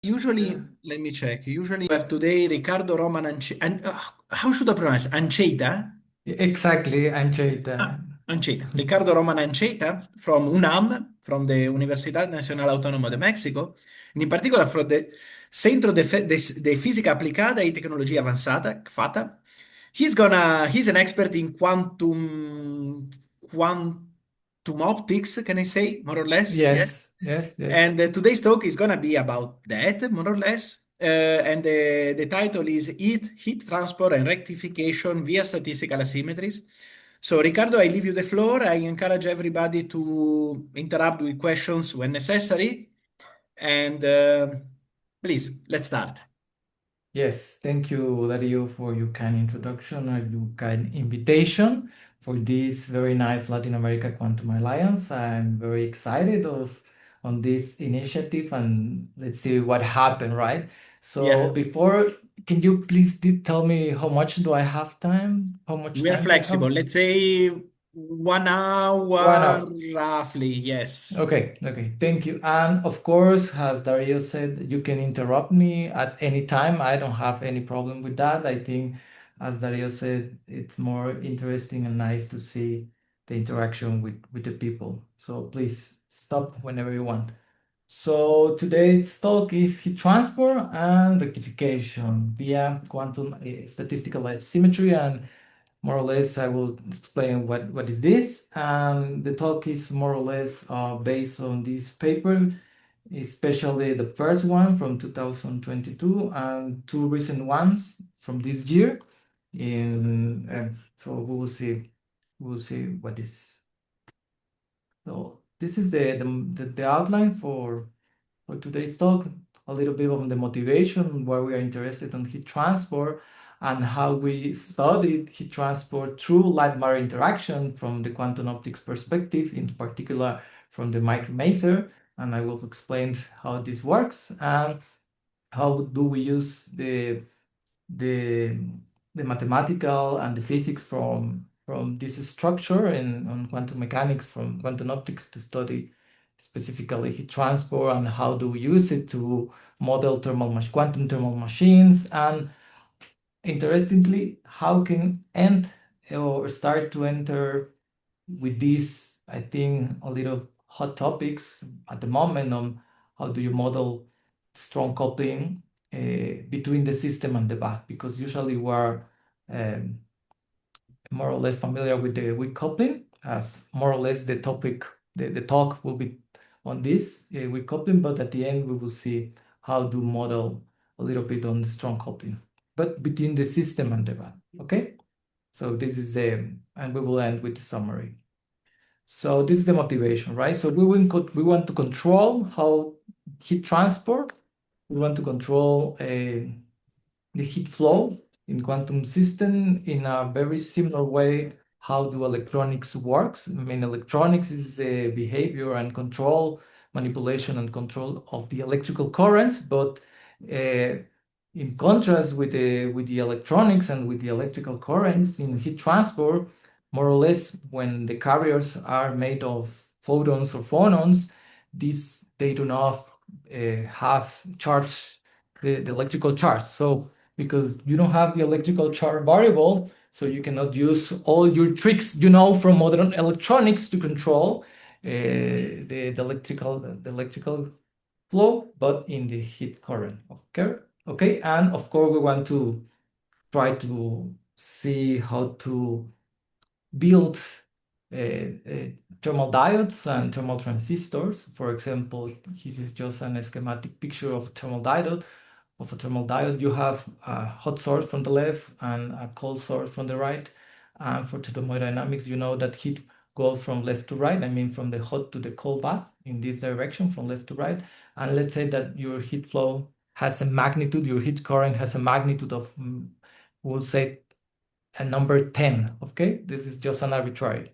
Usually, let me check. Usually, we have today Ricardo Roman how should I pronounce Ancheyta? Exactly, Ancheyta. Ancheyta. Ricardo Roman Ancheyta from UNAM, from the Universidad Nacional Autónoma de México, and in particular from the Centro de Física Aplicada y Tecnología Avanzada, CFATA. He's an expert in quantum optics, can I say, more or less? Yes. Yes, yes, yes. And today's talk is gonna be about that, more or less. And the title is Heat Transport and Rectification via Statistical Asymmetries. So, Ricardo, I leave you the floor. I encourage everybody to interrupt with questions when necessary. And please, let's start. Yes, thank you, Dario, for your kind introduction and your kind invitation for this very nice Latin America Quantum Alliance. I'm very excited on this initiative and let's see what happened, right? So Yeah, before, can you please tell me how much do I have time? How much we are time do I have? flexible. Let's say 1 hour 1 hour. roughly. Yes. Okay, okay, thank you. And of course, as Dario said, you can interrupt me at any time. I don't have any problem with that. I think, as Dario said, it's more interesting and nice to see the interaction with the people. So please stop whenever you want. So today's talk is heat transfer and rectification via quantum statistical symmetry, and more or less I will explain what is this. And the talk is more or less based on this paper, especially the first one from 2022 and two recent ones from this year. So we will see what is. So this is the outline for today's talk, a little bit on the motivation, why we are interested in heat transport, and how we studied heat transport through light-matter interaction from the quantum optics perspective, in particular from the micromaser. And I will explain how this works and how do we use the the mathematical and the physics from this structure and on quantum mechanics from quantum optics to study specifically heat transport and how do we use it to model quantum thermal machines, and interestingly how can end or start to enter with these, I think, a little hot topics at the moment on how do you model strong coupling between the system and the back, because usually we're um, more or less familiar with the with coupling, as more or less the topic, the talk will be on this with coupling, but at the end we will see how to model a little bit on the strong coupling, but between the system and the back. Okay, so this is and we will end with the summary. So this is the motivation, right? So we want to control how heat transport. We want to control the heat flow in quantum system in a very similar way. How do electronics works? I mean, electronics is the behavior and control, manipulation and control of the electrical current, but in contrast with the electronics and with the electrical currents in heat transport, more or less when the carriers are made of photons or phonons, these they do not have charge the electrical charge. So because you don't have the electrical charge variable, so you cannot use all your tricks from modern electronics to control the electrical flow, but in the heat current. Okay, and of course we want to try to see how to build thermal diodes and thermal transistors. For example, this is just a schematic picture of thermal diode. Of a thermal diode, you have a hot source from the left and a cold source from the right. And for thermodynamics, you know that heat goes from left to right. I mean, from the hot to the cold bath in this direction, from left to right. And let's say that your heat flow has a magnitude, your heat current has a magnitude of, we'll say, a number 10. Okay, this is just an arbitrary.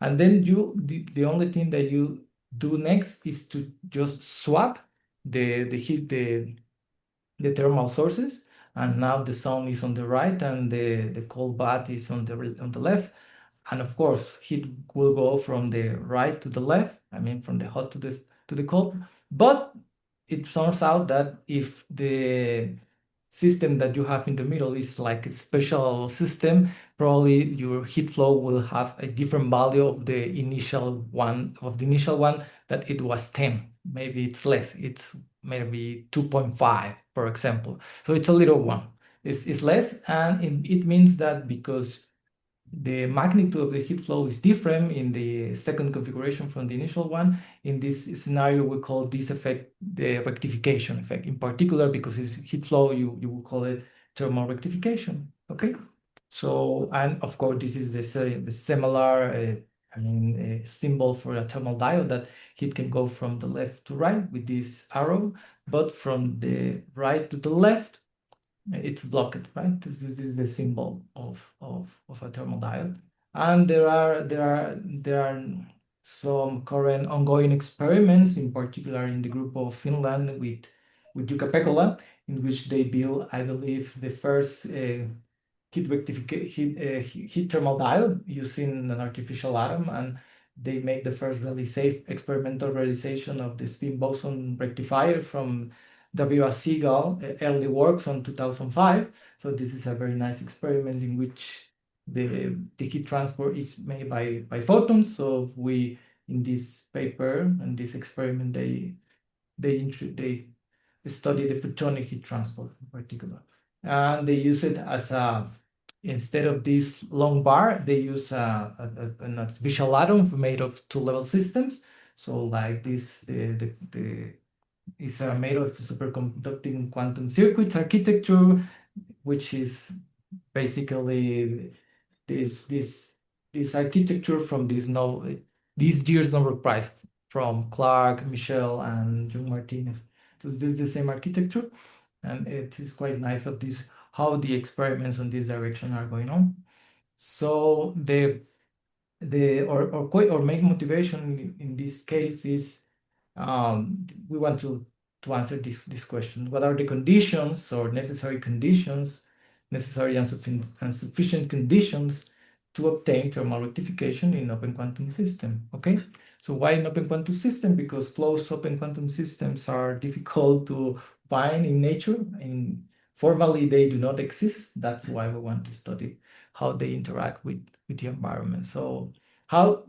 And then the only thing that you do next is to just swap the heat, the thermal sources, and now the sun is on the right and the cold bath is on the left. And of course heat will go from the right to the left, I mean from the hot to the cold, but it turns out that if the system that you have in the middle is like a special system, probably your heat flow will have a different value of the initial one that it was 10. Maybe it's less. It's maybe 2.5, for example. So it's a little one. It's less, and it means that because the magnitude of the heat flow is different in the second configuration from the initial one. In this scenario, we call this effect the rectification effect. In particular, because it's heat flow, you will call it thermal rectification. Okay. So, and of course, this is the similar, symbol for a thermal diode, that heat can go from the left to right with this arrow, but from the right to the left, it's blocked, right? This is the symbol of a thermal diode. And there are some current ongoing experiments, in particular in the group of Finland with Jukka-Pekola, in which they build, I believe, the first heat thermal diode using an artificial atom, and they make the first really safe experimental realization of the spin boson rectifier from W. Siegel early works on 2005. So this is a very nice experiment in which the heat transport is made by photons. So we, in this paper and this experiment, they study the photonic heat transport in particular, and they use it as a, instead of this long bar, they use an artificial atom made of two-level systems. So like this, the is made of superconducting quantum circuits architecture, which is basically this architecture from this year's Nobel Prize from Clark, Michel, and John Martinez. So this is the same architecture, and it is quite nice of this, how the experiments on this direction are going on. So or main motivation in this case is, we want to answer this question: what are the conditions or necessary conditions, necessary and sufficient conditions to obtain thermal rectification in open quantum system? Okay, so why in open quantum system? Because closed open quantum systems are difficult to find in nature, and formally they do not exist. That's why we want to study how they interact with the environment. So how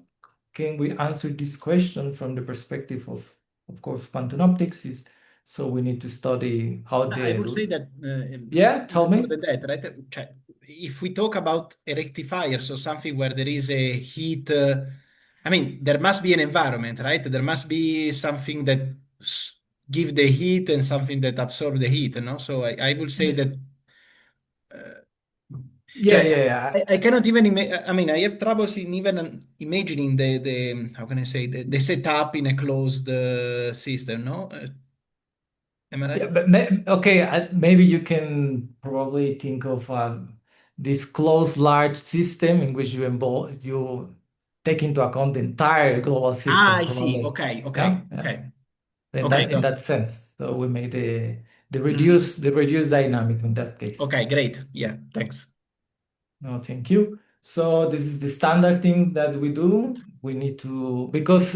can we answer this question from the perspective of course, quantum optics? Is so we need to study how I would say the, that yeah, tell even more me. than that, right? If we talk about a rectifier, so something where there is a heat, I mean, there must be an environment, right? There must be something that give the heat and something that absorb the heat, no? So I would say that, uh, Yeah, yeah, yeah. I cannot even I mean, I have troubles in even imagining the how can I say the setup in a closed system, no? Am I Yeah, right? but okay, maybe you can probably think of this closed large system in which you take into account the entire global Ah, system, I see. probably. Okay, Yeah, okay, yeah. okay, okay, In got that sense, so we made Mhm. the reduced dynamic in that case. Okay, great. Yeah, thanks. No, thank you. So this is the standard thing that we do. We need to, because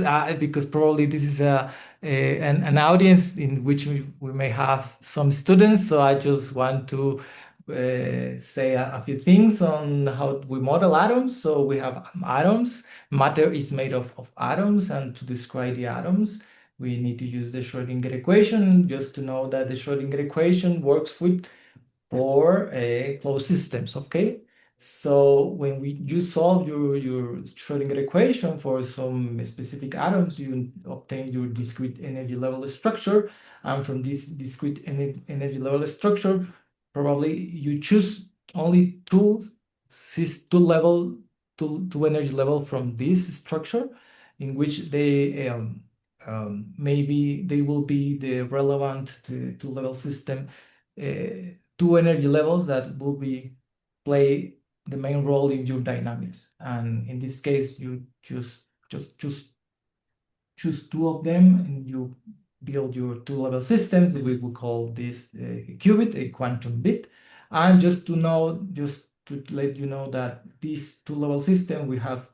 probably this is an audience in which we may have some students. So I just want to say a few things on how we model atoms. So we have atoms. Matter is made of atoms, and to describe the atoms, we need to use the Schrödinger equation. Just to know that the Schrödinger equation works with for closed systems. Okay, so when you solve your Schrödinger equation for some specific atoms, you obtain your discrete energy level structure, and from this discrete energy level structure, probably you choose only two energy level from this structure, in which they maybe they will be the relevant two level system, two energy levels that will be play the main role in your dynamics. And in this case, you just choose two of them, and you build your two-level system. We will call this a qubit, a quantum bit. And just to let you know that this two-level system, we have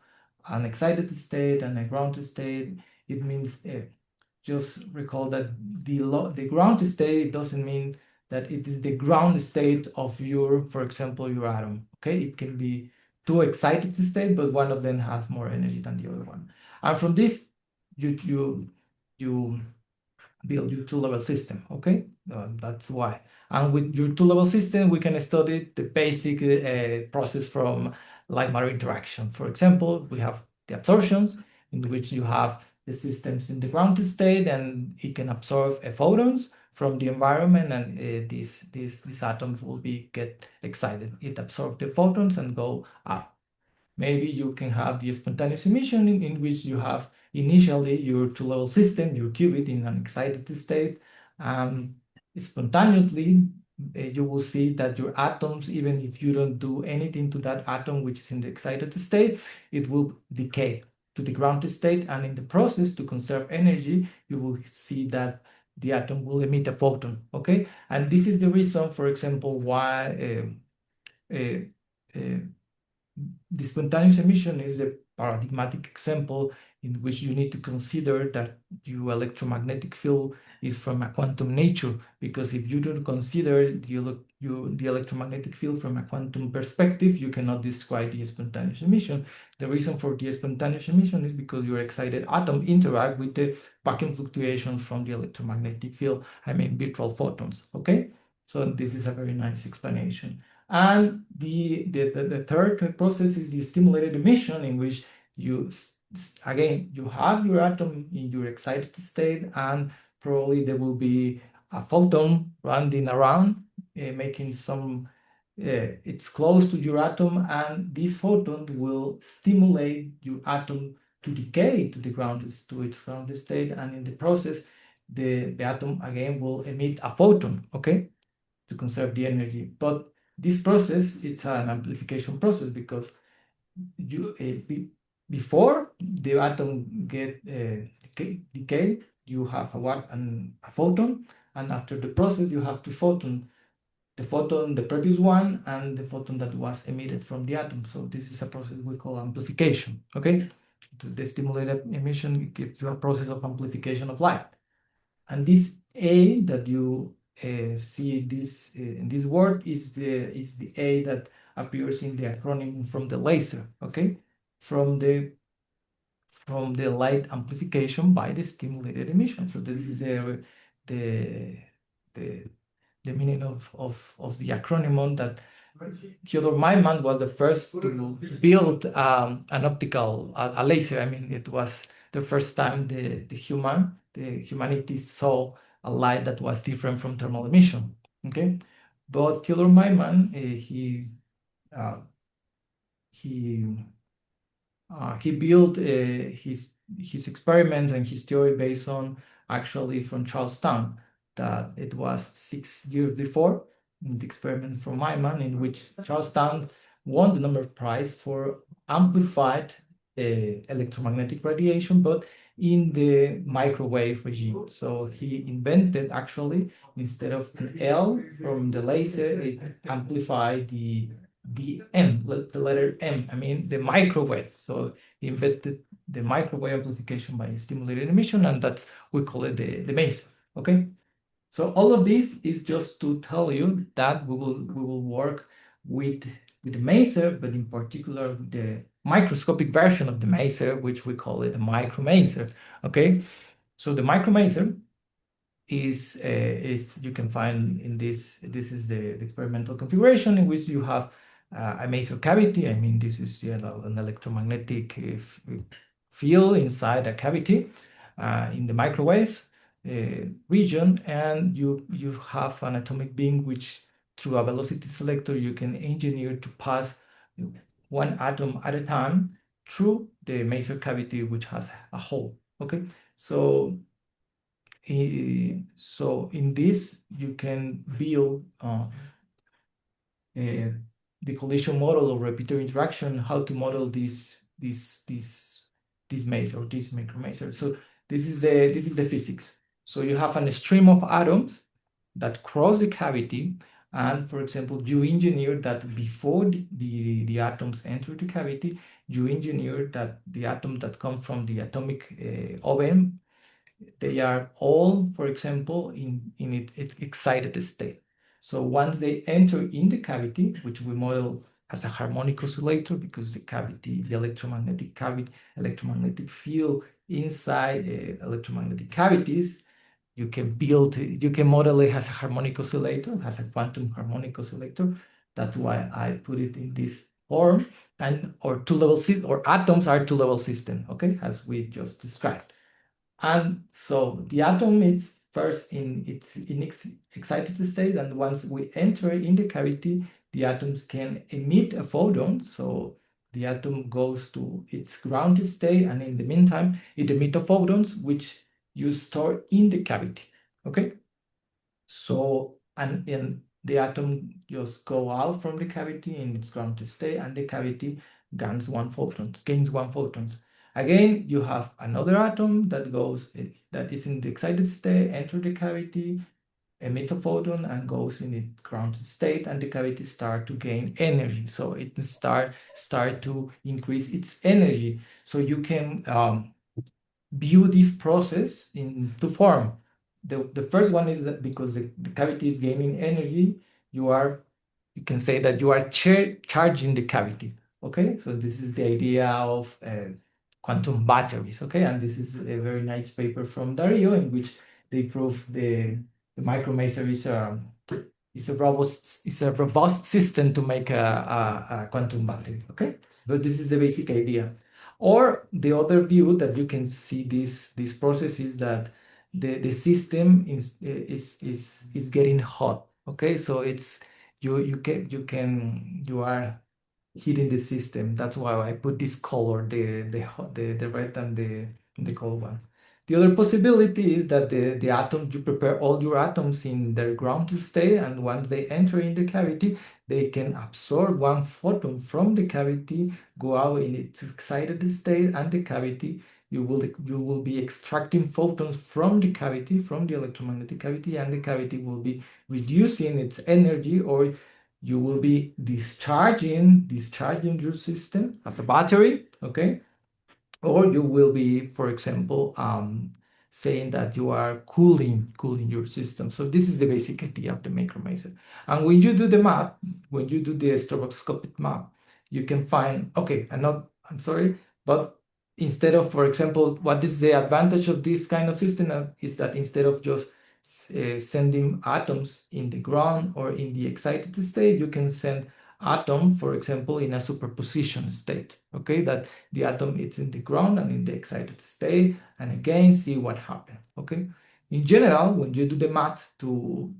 an excited state and a grounded state. It means just recall that the ground state doesn't mean that it is the ground state of your, for example, your atom. Okay, it can be two excited state, but one of them has more energy than the other one. And from this, you build your two-level system. Okay, that's why. And with your two-level system, we can study the basic process from light matter interaction. For example, we have the absorptions, in which you have the systems in the ground state, and it can absorb photons from the environment, and these atoms will get excited. It absorbs the photons and go up. Maybe you can have the spontaneous emission, in which you have initially your two-level system, your qubit in an excited state. Spontaneously, you will see that your atoms, even if you don't do anything to that atom which is in the excited state, it will decay to the ground state. And in the process, to conserve energy, you will see that the atom will emit a photon. Okay, and this is the reason, for example, why the spontaneous emission is a paradigmatic example in which you need to consider that your electromagnetic field is from a quantum nature, because if you don't consider the electromagnetic field from a quantum perspective, you cannot describe the spontaneous emission. The reason for the spontaneous emission is because your excited atom interact with the vacuum fluctuations from the electromagnetic field, I mean virtual photons, okay? So this is a very nice explanation. And the third process is the stimulated emission, in which you, again, you have your atom in your excited state, and probably there will be a photon running around, making some, it's close to your atom, and this photon will stimulate your atom to decay to its ground state, and in the process, the atom again will emit a photon, okay, to conserve the energy. But this process, it's an amplification process, because you before the atom get decay, you have a photon, and after the process, you have two photons, the photon, the previous one, and the photon that was emitted from the atom. So this is a process we call amplification. Okay, the stimulated emission gives you a process of amplification of light, and this A that you see this in this word is the A that appears in the acronym from the laser, okay, from the light amplification by the stimulated emission. So this is the the the meaning of the acronym on that. Theodore Maiman was the first to build an optical a laser. I mean, it was the first time the humanity saw a light that was different from thermal emission. Okay, but Theodore Maiman, uh, he he built his experiments and his theory based on, actually, from Charlestown, that it was 6 years before, in the experiment from Maiman, in which Charlestown won the Nobel Prize for amplified electromagnetic radiation, but in the microwave regime. So he invented, actually, instead of an L from the laser, it amplified the M, the letter M, I mean the microwave. So he invented the microwave amplification by stimulated emission, and that's, we call it the maser. Okay, so all of this is just to tell you that we will work with the maser, but in particular the microscopic version of the maser, which we call it a micromaser. Okay, so the micromaser is you can find in this is the experimental configuration, in which you have a maser cavity. I mean, this is an electromagnetic field inside a cavity in the microwave region, and you have an atomic beam which, through a velocity selector, you can engineer to pass one atom at a time through the maser cavity, which has a hole. Okay, so in this, you can build the collision model of repeater interaction, how to model this maser or this micromaser. So this is the physics. So you have a stream of atoms that cross the cavity, and, for example, you engineer that before the atoms enter the cavity, you engineer that the atom that comes from the atomic oven they are all, for example, in its excited state. So once they enter in the cavity, which we model as a harmonic oscillator, because the cavity, the electromagnetic cavity, electromagnetic field inside electromagnetic cavities, you can model it as a harmonic oscillator, as a quantum harmonic oscillator. That's why I put it in this form. And or two-level system, or atoms are two-level system, okay, as we just described. And so the atom is first in its excited state, and once we enter in the cavity, the atoms can emit a photon. So the atom goes to its ground state, and in the meantime, it emits photons, which you store in the cavity. Okay, so and the atom just go out from the cavity in its ground state, and the cavity gains one photon. Again, you have another atom that that is in the excited state, enter the cavity, emits a photon, and goes in its ground state, and the cavity start to gain energy. So it start to increase its energy. So you can view this process in two forms. The first one is that because the cavity is gaining energy, you can say that you are charging the cavity. Okay, so this is the idea of quantum batteries. Okay, and this is a very nice paper from Dario in which they prove the micromaser is a robust system to make a quantum battery. Okay, but this is the basic idea. Or the other view that you can see this process is that the system is getting hot. Okay, so it's you are heating the system. That's why I put this color, the red and the cold one. The other possibility is that the atom, you prepare all your atoms in their ground state, and once they enter in the cavity, they can absorb one photon from the cavity, go out in its excited state, and the cavity, you will be extracting photons from the cavity, from the electromagnetic cavity, and the cavity will be reducing its energy, or you will be discharging your system as a battery, okay? Or you will be, for example, saying that you are cooling your system. So this is the basic idea of the micromaser. And when you do the map, when you do the stroboscopic map, you can find, okay, I'm sorry, but instead of, for example, what is the advantage of this kind of system is that instead of just sending atoms in the ground or in the excited state, you can send atom, for example, in a superposition state, okay, that the atom is in the ground and in the excited state, and again see what happened. Okay, in general, when you do the math to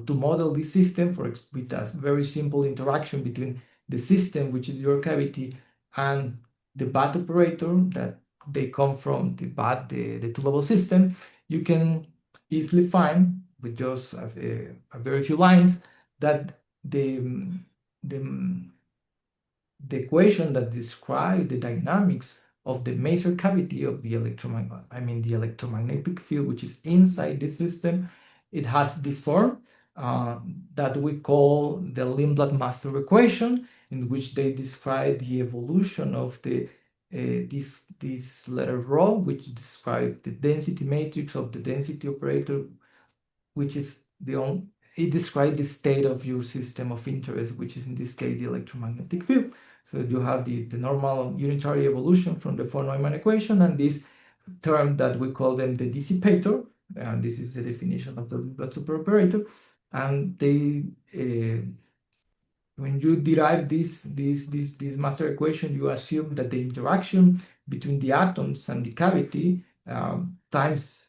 model this system with a very simple interaction between the system, which is your cavity, and the BAT operator that they come from the BAT, the two-level system, you can easily find with just a very few lines that the the equation that describes the dynamics of the maser cavity of the the electromagnetic field, which is inside the system, it has this form that we call the Lindblad master equation, in which they describe the evolution of this letter rho, which describes the density matrix of the density operator, which is it describes the state of your system of interest, which is in this case the electromagnetic field. So you have the normal unitary evolution from the von Neumann equation, and this term that we call them the dissipator, and this is the definition of the Lindblad superoperator. And they when you derive this master equation, you assume that the interaction between the atoms and the cavity times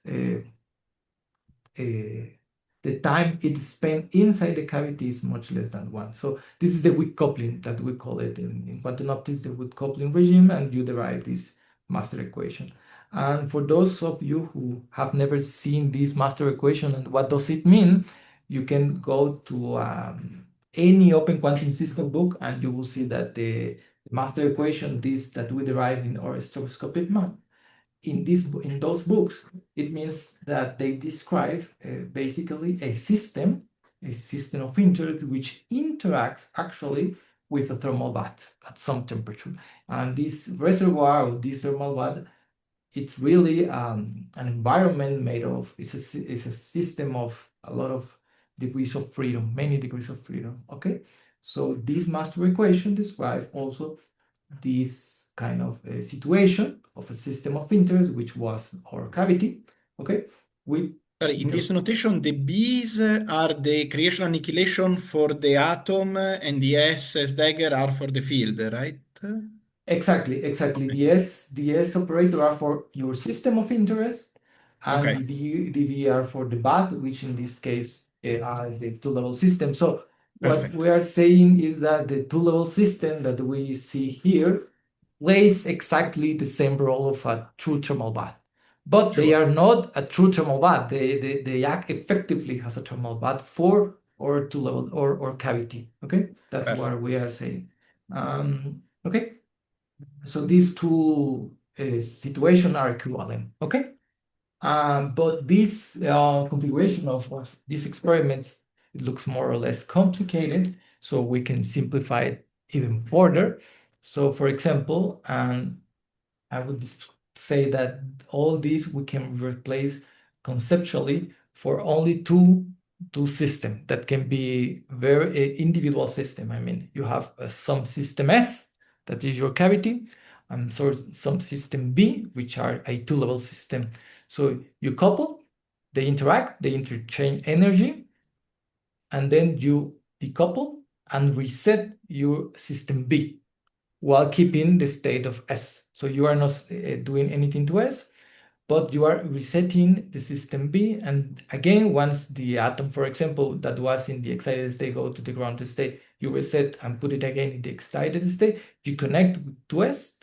the time it spent inside the cavity is much less than 1. So this is the weak coupling that we call it in quantum optics, the weak coupling regime, and you derive this master equation. And for those of you who have never seen this master equation and what does it mean, you can go to any open quantum system book, and you will see that the master equation, this that we derive in our stroboscopic map, in those books, it means that they describe basically a system of interest which interacts actually with a thermal bath at some temperature. And this reservoir of this thermal bath it's really an environment made of, it's a system of a lot of degrees of freedom, many degrees of freedom, okay? So this master equation describes also this kind of a situation of a system of interest, which was our cavity, okay? With In this notation, the B's are the creation annihilation for the atom, and the S as dagger are for the field, right? Exactly. The S operator are for your system of interest, and Okay, the V are for the bath, which in this case are the two-level system. So what perfect. we are saying is that the two-level system that we see here plays exactly the same role of a true thermal bath. But they Sure. are not a true thermal bath. They act effectively as a thermal bath for or two-level or cavity. Okay, that's Perfect. what we are saying. Okay. So these two situations are equivalent, okay? But this configuration of these experiments, it looks more or less complicated, so we can simplify it even further. So for example, I would say that all these we can replace conceptually for only two systems that can be very individual system. I mean, you have some system S, that is your cavity, and so some system B, which are a two-level system. So you couple, they interact, they interchange energy, and then you decouple and reset your system B while keeping the state of S. So you are not doing anything to S, but you are resetting the system B. And again, once the atom, for example, that was in the excited state go to the grounded state, you reset and put it again in the excited state, you connect to S,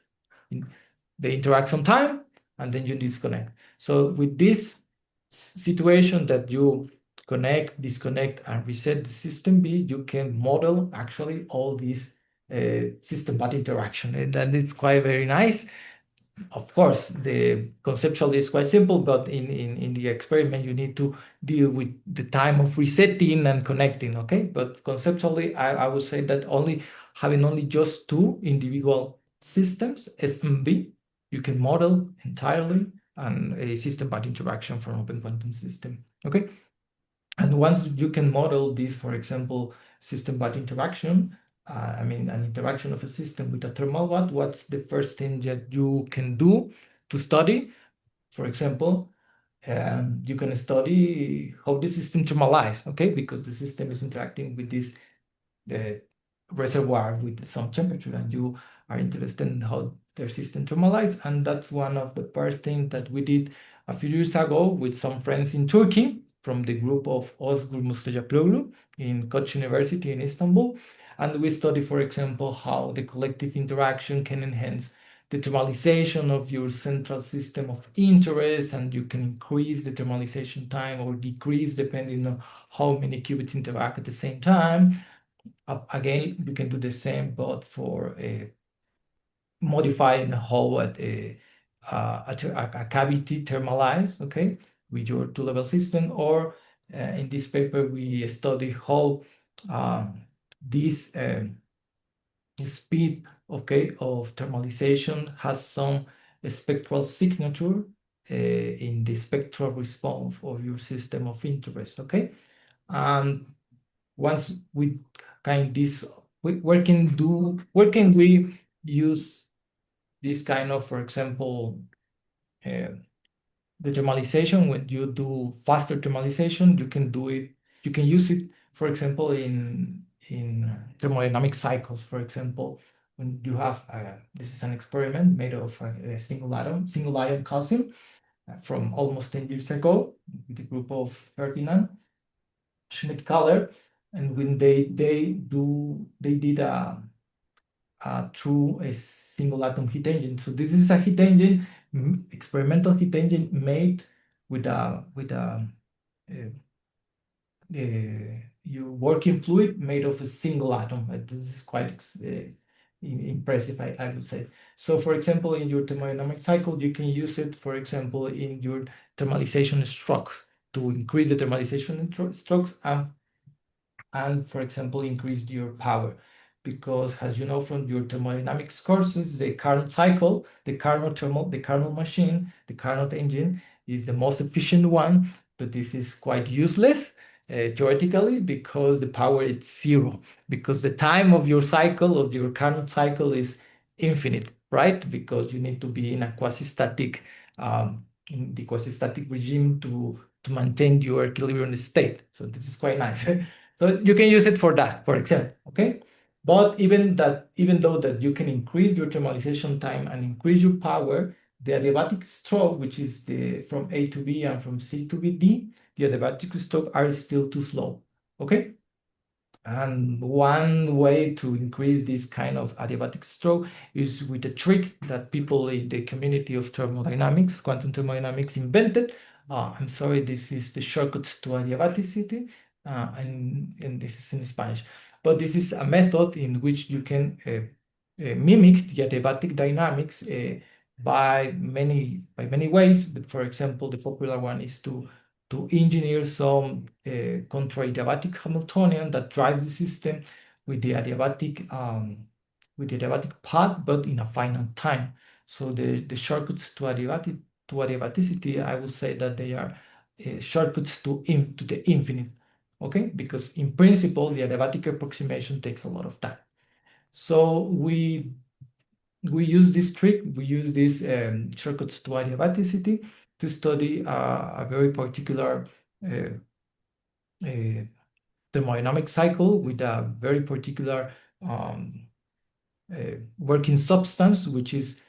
they interact some time, and then you disconnect. So with this situation that you connect, disconnect, and reset the system B, you can model actually all these system body interaction, and that is quite very nice. Of course, the conceptually is quite simple, but in the experiment, you need to deal with the time of resetting and connecting, okay? But conceptually, I would say that having only just two individual systems, SMB, you can model entirely and a system body interaction from open quantum system, okay? And once you can model this, for example, system body interaction, I mean, an interaction of a system with a thermal bath, what's the first thing that you can do to study? For example, you can study how the system thermalizes, okay? Because the system is interacting with this the reservoir with some temperature, and you are interested in how their system thermalizes. And that's one of the first things that we did a few years ago with some friends in Turkey from the group of Ozgur Mustafoglu in Koç University in Istanbul. And we study, for example, how the collective interaction can enhance the thermalization of your central system of interest, and you can increase the thermalization time or decrease depending on how many qubits interact at the same time. Again, you can do the same, but for modifying how a cavity thermalized, okay, with your two-level system. Or in this paper, we study how this speed, okay, of thermalization has some spectral signature in the spectral response of your system of interest, okay. And once we kind this, where can we use this kind of, for example, the thermalization? When you do faster thermalization, you can use it, for example, in thermodynamic cycles. For example, when you have this is an experiment made of a single ion calcium from almost 10 years ago with a group of Ferdinand Schmidt-Kahler, and when they did through a single atom heat engine. So this is a heat engine, experimental heat engine made with a your working fluid made of a single atom. This is quite impressive, I would say. So for example, in your thermodynamic cycle, you can use it, for example, in your thermalization strokes to increase the thermalization strokes and for example, increase your power. because, as you know from your thermodynamics courses, the Carnot cycle, the Carnot machine, the Carnot engine is the most efficient one, but this is quite useless theoretically, because the power is zero, because the time of your cycle, of your Carnot cycle, is infinite, right? Because you need to be in a quasi-static in the quasi-static regime to maintain your equilibrium state. So this is quite nice. So you can use it for that, for example, okay? But even though that you can increase your thermalization time and increase your power, the adiabatic stroke, which is the from A to B and from C to D, the adiabatic stroke are still too slow, okay? And one way to increase this kind of adiabatic stroke is with a trick that people in the community of thermodynamics, quantum thermodynamics, invented. I'm sorry, this is the shortcuts to adiabaticity, and this is in Spanish. But this is a method in which you can mimic the adiabatic dynamics by many ways. But for example, the popular one is to engineer some contra-adiabatic Hamiltonian that drives the system with the adiabatic path, but in a finite time. So the shortcuts to adiabaticity, I will say that they are shortcuts to the infinite. Okay, because in principle the adiabatic approximation takes a lot of time. So we use this trick, we use these shortcuts to adiabaticity to study a very particular thermodynamic cycle with a very particular working substance, which is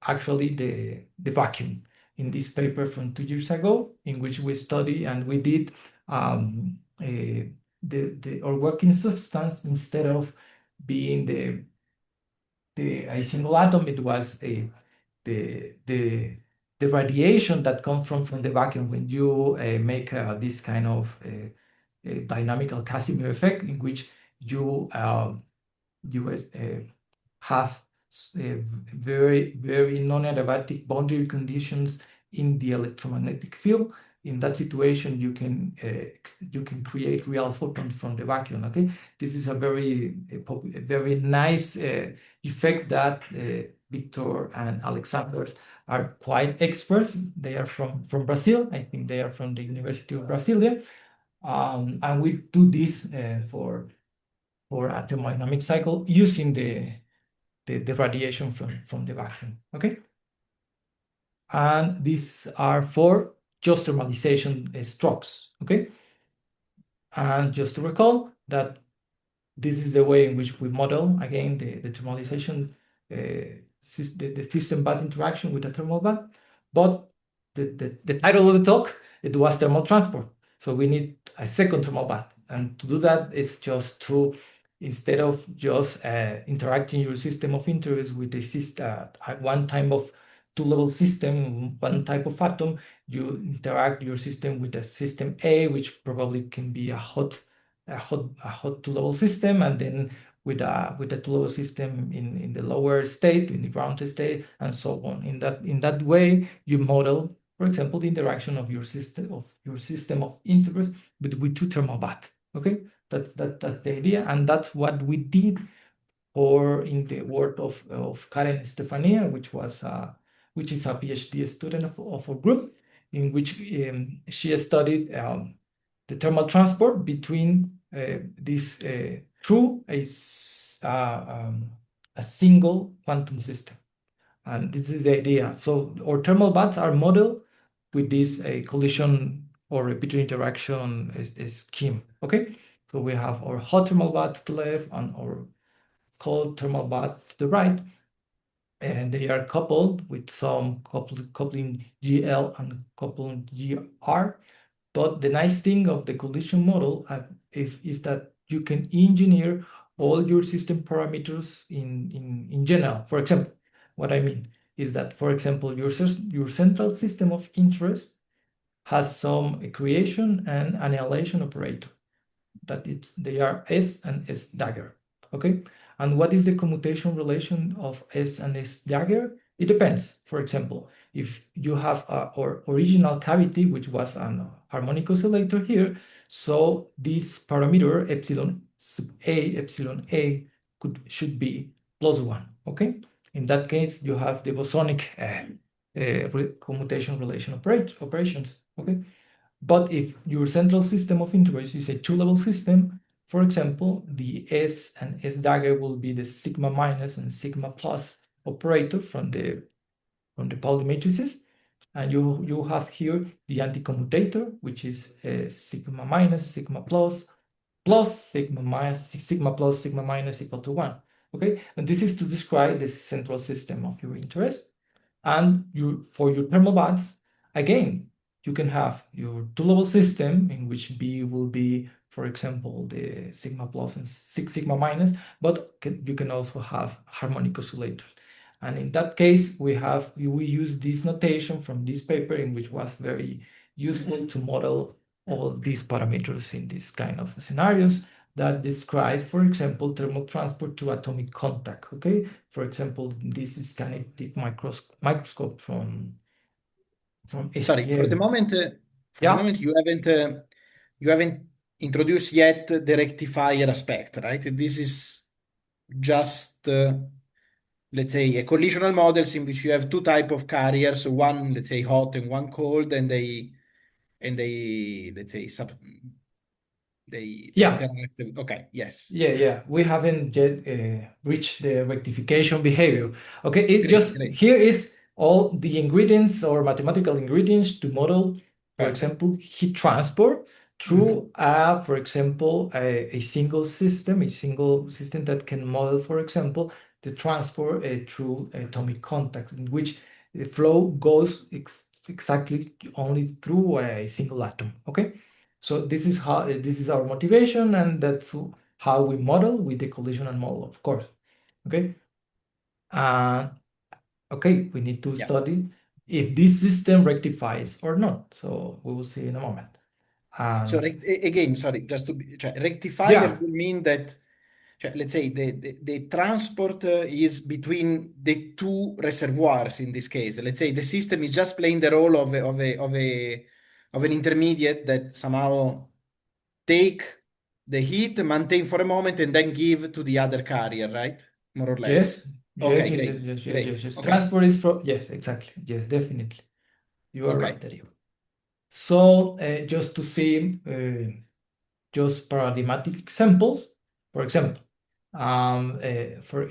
actually the vacuum. In this paper from 2 years ago, in which we study and we did our working substance, instead of being a single atom, it was the radiation that comes from the vacuum when you make this kind of dynamical Casimir effect, in which you have very non-adiabatic boundary conditions in the electromagnetic field. In that situation, you can create real photons from the vacuum. Okay, this is a very nice effect that Victor and Alexander are quite experts. They are from Brazil. I think they are from the University of Brasilia. And we do this for a thermodynamic cycle using the radiation from the vacuum. Okay, and these are for just thermalization strokes. Okay, and just to recall that this is the way in which we model again the thermalization, the system bath interaction with the thermal bath. But the title of the talk, it was thermal transport. So we need a second thermal bath. And to do that, it's just to, instead of just interacting your system of interest with the system, one type of two-level system, one type of atom, you interact your system with the system A, which probably can be a hot two-level system, and then with a two-level system in the lower state, in the ground state, and so on. In that way, you model, for example, the interaction of your system of interest with two thermal baths. Okay, that's the idea, and that's what we did or in the work of Karen Estefania, which is a PhD student of our group, in which she studied the thermal transport between this through a single quantum system. And this is the idea. So our thermal baths are modeled with this collision or repeated interaction scheme. Okay, so we have our hot thermal bath to the left and our cold thermal bath to the right, and they are coupled with some coupling GL and coupling GR. But the nice thing of the collision model is that you can engineer all your system parameters in general. For example, what I mean is that, for example, your central system of interest has some creation and annihilation operator, that they are S and S dagger. Okay, and what is the commutation relation of S and S dagger? It depends. For example, if you have our original cavity, which was an harmonic oscillator here, so this parameter epsilon A should be +1. Okay, in that case you have the bosonic commutation relation operations. Okay, but if your central system of interest is a two-level system, for example, the S and S dagger will be the sigma minus and sigma plus operator from the Pauli matrices. And you have here the anti-commutator, which is sigma minus, sigma plus, plus sigma minus, sigma plus, sigma minus equal to 1. Okay, and this is to describe the central system of your interest. And for your thermal bands, again, you can have your two-level system in which B will be, for example, the sigma plus and sigma minus, but you can also have harmonic oscillators. And in that case, we use this notation from this paper, in which was very useful to model all these parameters in this kind of scenarios that describe, for example, thermal transport to atomic contact. Okay, for example, this is kinetic microscope from Sorry, for the STM. moment, Yeah, you haven't introduced yet the rectifier aspect, right? This is just, let's say, a collisional models in which you have two type of carriers, one, let's say, hot and one cold, and they let's say, they yeah. interact. Okay, yes. Yeah. We haven't yet reached the rectification behavior. Okay, it Great, just great. here is all the ingredients or mathematical ingredients to model, for Perfect. example, heat transport Mhm. through, for example, a single system that can model, for example, the transport through atomic contact, in which the flow goes exactly only through a single atom. Okay, so this is our motivation, and that's how we model with the collisional model, of course. Okay. Uh, okay, we need to Yeah. study if this system rectifies or not. So we will see in a moment. So Um, again, sorry, just to be, cioè, rectifier yeah, will mean that, cioè, let's say the transport is between the two reservoirs in this case. Let's say the system is just playing the role of an intermediate that somehow take the heat, maintain for a moment, and then give to the other carrier, right? More or less. yes, Okay, great, yes, great. yes. Okay, Transport is from, yes, exactly. Yes, definitely. You are right, okay. Dario. So just to see just paradigmatic examples. For example, for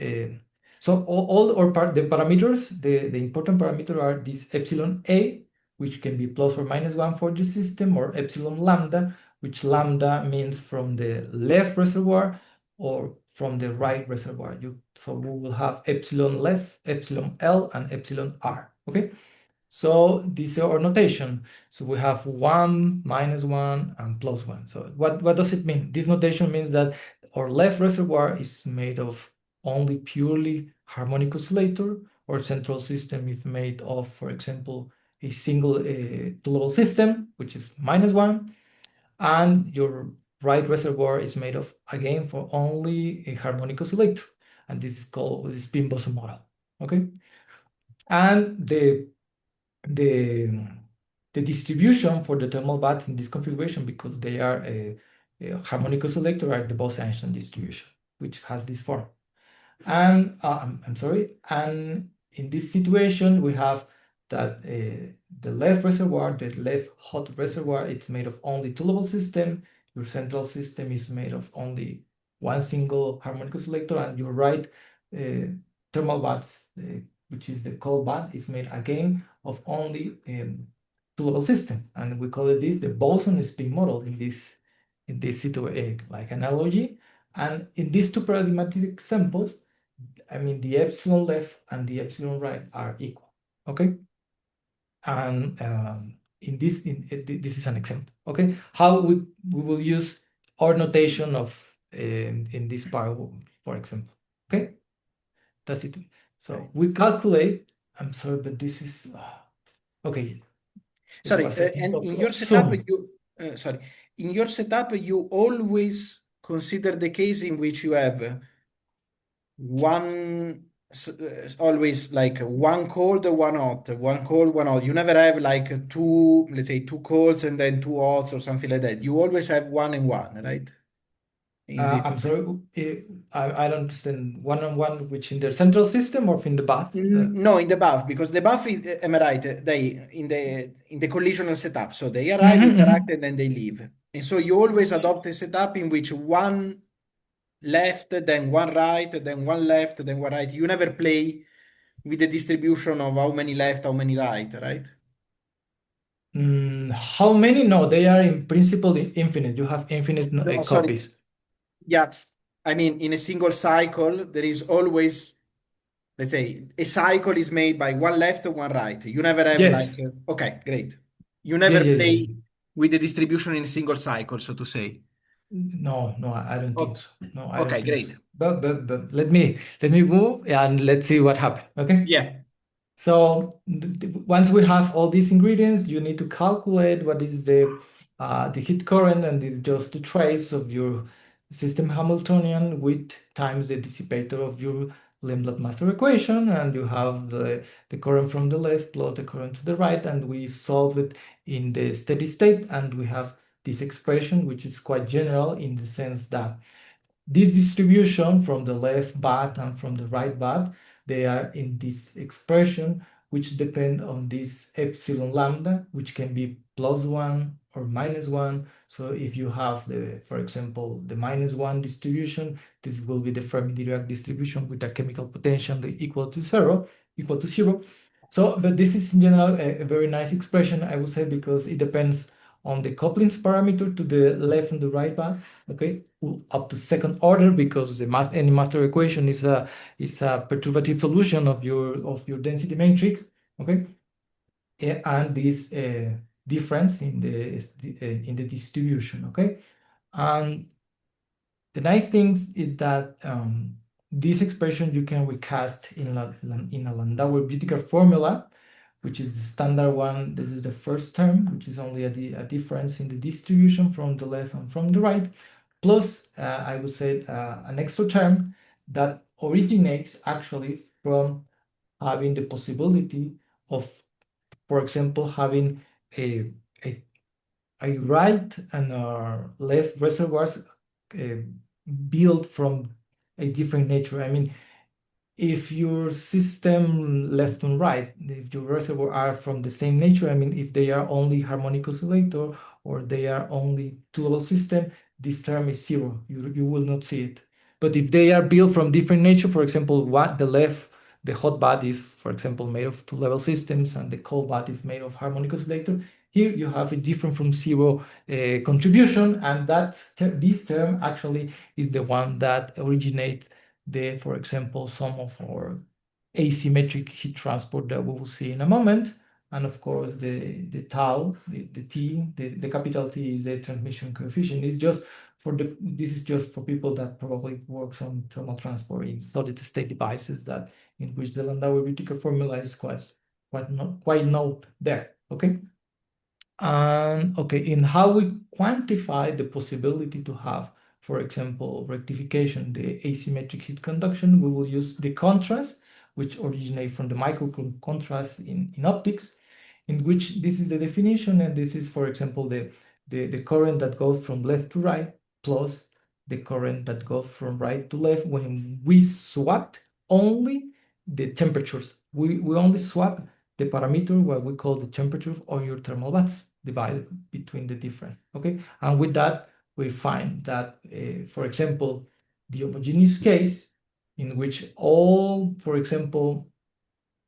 so all or the parameters, the important parameter are this epsilon a, which can be plus or minus 1 for the system, or epsilon lambda, which lambda means from the left reservoir or from the right reservoir. So we will have epsilon left, epsilon L, and epsilon R. Okay. So this is our notation. So we have 1, -1, and +1. So what does it mean? This notation means that our left reservoir is made of only purely harmonic oscillator. Our central system is made of, for example, a single two-level system, which is -1. And your right reservoir is made of, again, for only a harmonic oscillator. And this is called the spin boson model. Okay? And the the distribution for the thermal bands in this configuration, because they are a harmonic oscillator, are the Bose-Einstein distribution, which has this form. And I'm sorry. And in this situation, we have that the left reservoir, the left hot reservoir, it's made of only two-level system. Your central system is made of only one single harmonic oscillator, and your right thermal bands, which is the cold band, is made again of only two-level system, and we call it this the boson spin model in this situation, like analogy. And in these two paradigmatic examples, I mean, the epsilon left and the epsilon right are equal. Okay, and this is an example. Okay, how we will use our notation of in this part, for example. Okay, that's it. So Okay. we calculate. I'm sorry, but this is okay. It Sorry, was setting and up in your of setup, Zoom. sorry, in your setup, you always consider the case in which you have always like one cold, one hot, one cold, one hot. You never have like two, let's say two colds and then two hots or something like that. You always have one and one, right? in this. I'm sorry, I don't understand. One-on-one, which in the central system or in the bath? No, in the buff, because the buff, is, am I right? They in the collisional setup. So they arrive, Mhm, interact, mhm. and then they leave. And so you always adopt a setup in which one left, then one right, then one left, then one right. You never play with the distribution of how many left, how many right, right? How many? No, they are in principle infinite. You have infinite No, sorry. copies. Yeah, I mean, in a single cycle, there is always, let's say, a cycle is made by one left and one right. You never have like, Yes. okay, great. You Yeah, never yeah, yeah. play with the distribution in a single cycle, so to say. No, no, I don't think Oh, so. No, I don't okay, think so. great. But let me move and let's see what happened. Okay. Yeah. So once we have all these ingredients, you need to calculate what is the heat current, and it's just the trace of your system Hamiltonian with times the dissipator of your Limblad master equation, and you have the current from the left plus the current to the right, and we solve it in the steady state, and we have this expression, which is quite general in the sense that this distribution from the left bat and from the right bat, they are in this expression, which depend on this epsilon lambda, which can be +1 or -1. So if you have for example, the -1 distribution, this will be the Fermi-Dirac distribution with a chemical potential equal to zero. So, but this is in general a very nice expression, I would say, because it depends on the couplings parameter to the left and the right bat, okay, up to second order, because any master equation is a perturbative solution of your density matrix, okay, and this difference in the distribution, okay, and the nice thing is that this expression you can recast in a Landauer-Büttiker formula, which is the standard one. This is the first term, which is only a difference in the distribution from the left and from the right, plus I would say an extra term that originates actually from having the possibility of, for example, having a, a I right and left reservoirs uh, built from a different nature. I mean, if your system left and right, if your reservoir are from the same nature, I mean, if they are only harmonic oscillator or they are only two-level system, this term is zero. You will not see it. But if they are built from different nature, for example, what the left, the hot bath is, for example, made of two-level systems, and the cold bath is made of harmonic oscillator. Here you have a different from zero contribution, and this term actually is the one that originates for example, some of our asymmetric heat transport that we will see in a moment. And of course, the tau, the T, the capital T is the transmission coefficient. This is just for people that probably works on thermal transport in solid state devices, that in which the Landauer-Büttiker formula is quite known there. Okay. And okay, in how we quantify the possibility to have, for example, rectification, the asymmetric heat conduction, we will use the contrast, which originate from the Michael contrast in optics, in which this is the definition, and this is, for example, the current that goes from left to right plus the current that goes from right to left when we swap only the temperatures. We only swap the parameter, what we call the temperature of your thermal baths, divided between the different, okay? And with that, we find that, for example, the homogeneous case in which all, for example,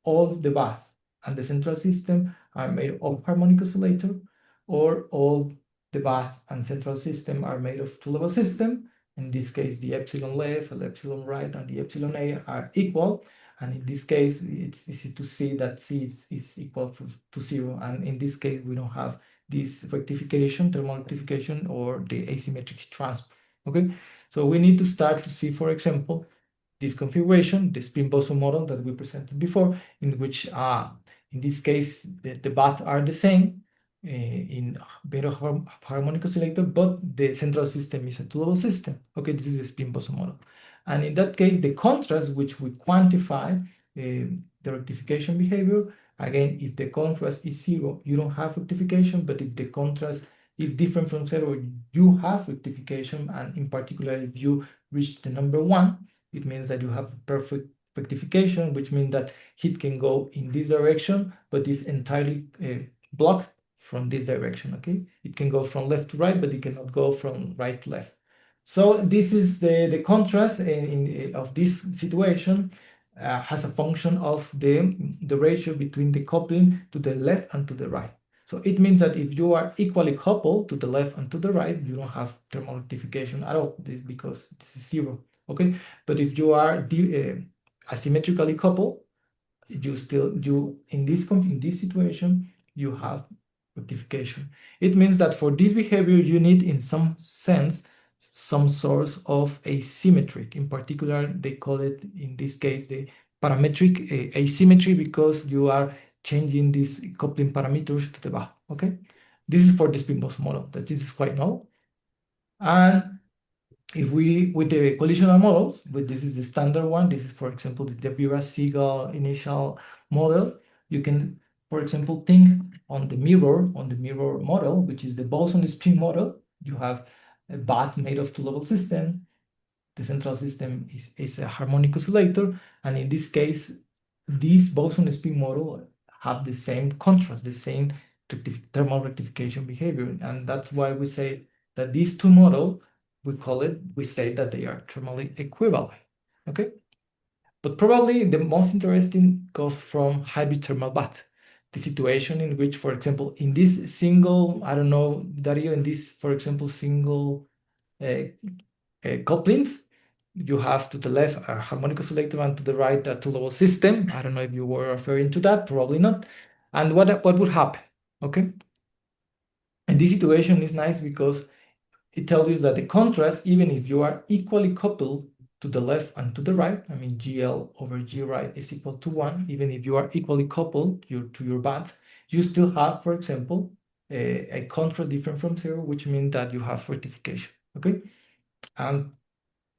all the bath and the central system are made of harmonic oscillator, or all the bath and central system are made of two-level system. In this case, the epsilon left, the epsilon right, and the epsilon A are equal. And in this case, it's easy to see that C is equal to zero. And in this case, we don't have this rectification, thermal rectification, or the asymmetric transfer. Okay, so we need to start to see, for example, this configuration, the spin boson model that we presented before, in which in this case the bath are the same in beta harmonic oscillator, but the central system is a two-level system. Okay, this is the spin boson model. And in that case, the contrast, which we quantify the rectification behavior, again, if the contrast is zero, you don't have rectification, but if the contrast is different from 0, you have rectification, and in particular, if you reach the number 1, it means that you have perfect rectification, which means that heat can go in this direction, but is entirely blocked from this direction, okay? It can go from left to right, but it cannot go from right to left. So this is the contrast of this situation. Has a function of the ratio between the coupling to the left and to the right. So it means that if you are equally coupled to the left and to the right, you don't have thermal rectification at all, because this is 0, okay? But if you are asymmetrically coupled, in this situation, you have rectification. It means that for this behavior, you need, in some sense, some source of asymmetry. In particular, they call it, in this case, the parametric asymmetry, because you are changing these coupling parameters to the back, okay? This is for the spin-Bose model, that this is quite null. And if we, with the collisional models, this is the standard one, this is, for example, the Vera-Segal initial model, you can, for example, think on the mirror model, which is the boson spin model. You have a bath made of two-level system. The central system is a harmonic oscillator, and in this case, this boson spin model have the same contrast, the same thermal rectification behavior, and that's why we say that these two models, we say that they are thermally equivalent, okay? But probably the most interesting goes from hybrid thermal bath, the situation in which, for example, in this single, I don't know, Dario, in this, for example, single couplings, you have to the left a harmonic oscillator and to the right a two-level system. I don't know if you were referring to that, probably not. And what would happen, okay? And this situation is nice because it tells you that the contrast, even if you are equally coupled to the left and to the right, I mean, GL over G right is equal to 1, even if you are equally coupled to your bath, you still have, for example, a contrast different from 0, which means that you have rectification, okay? And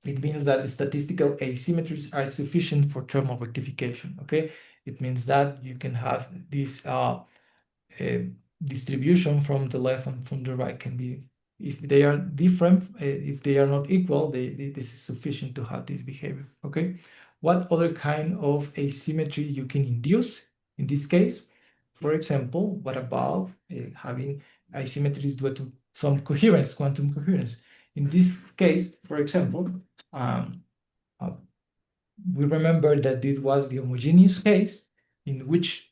it means that statistical asymmetries are sufficient for thermal rectification, okay? It means that you can have this distribution from the left and from the right can be, if they are different, if they are not equal, this is sufficient to have this behavior, okay? What other kind of asymmetry you can induce in this case? For example, what about having asymmetries due to some coherence, quantum coherence? In this case, for example, um, uh, we remember that this was the homogeneous case in which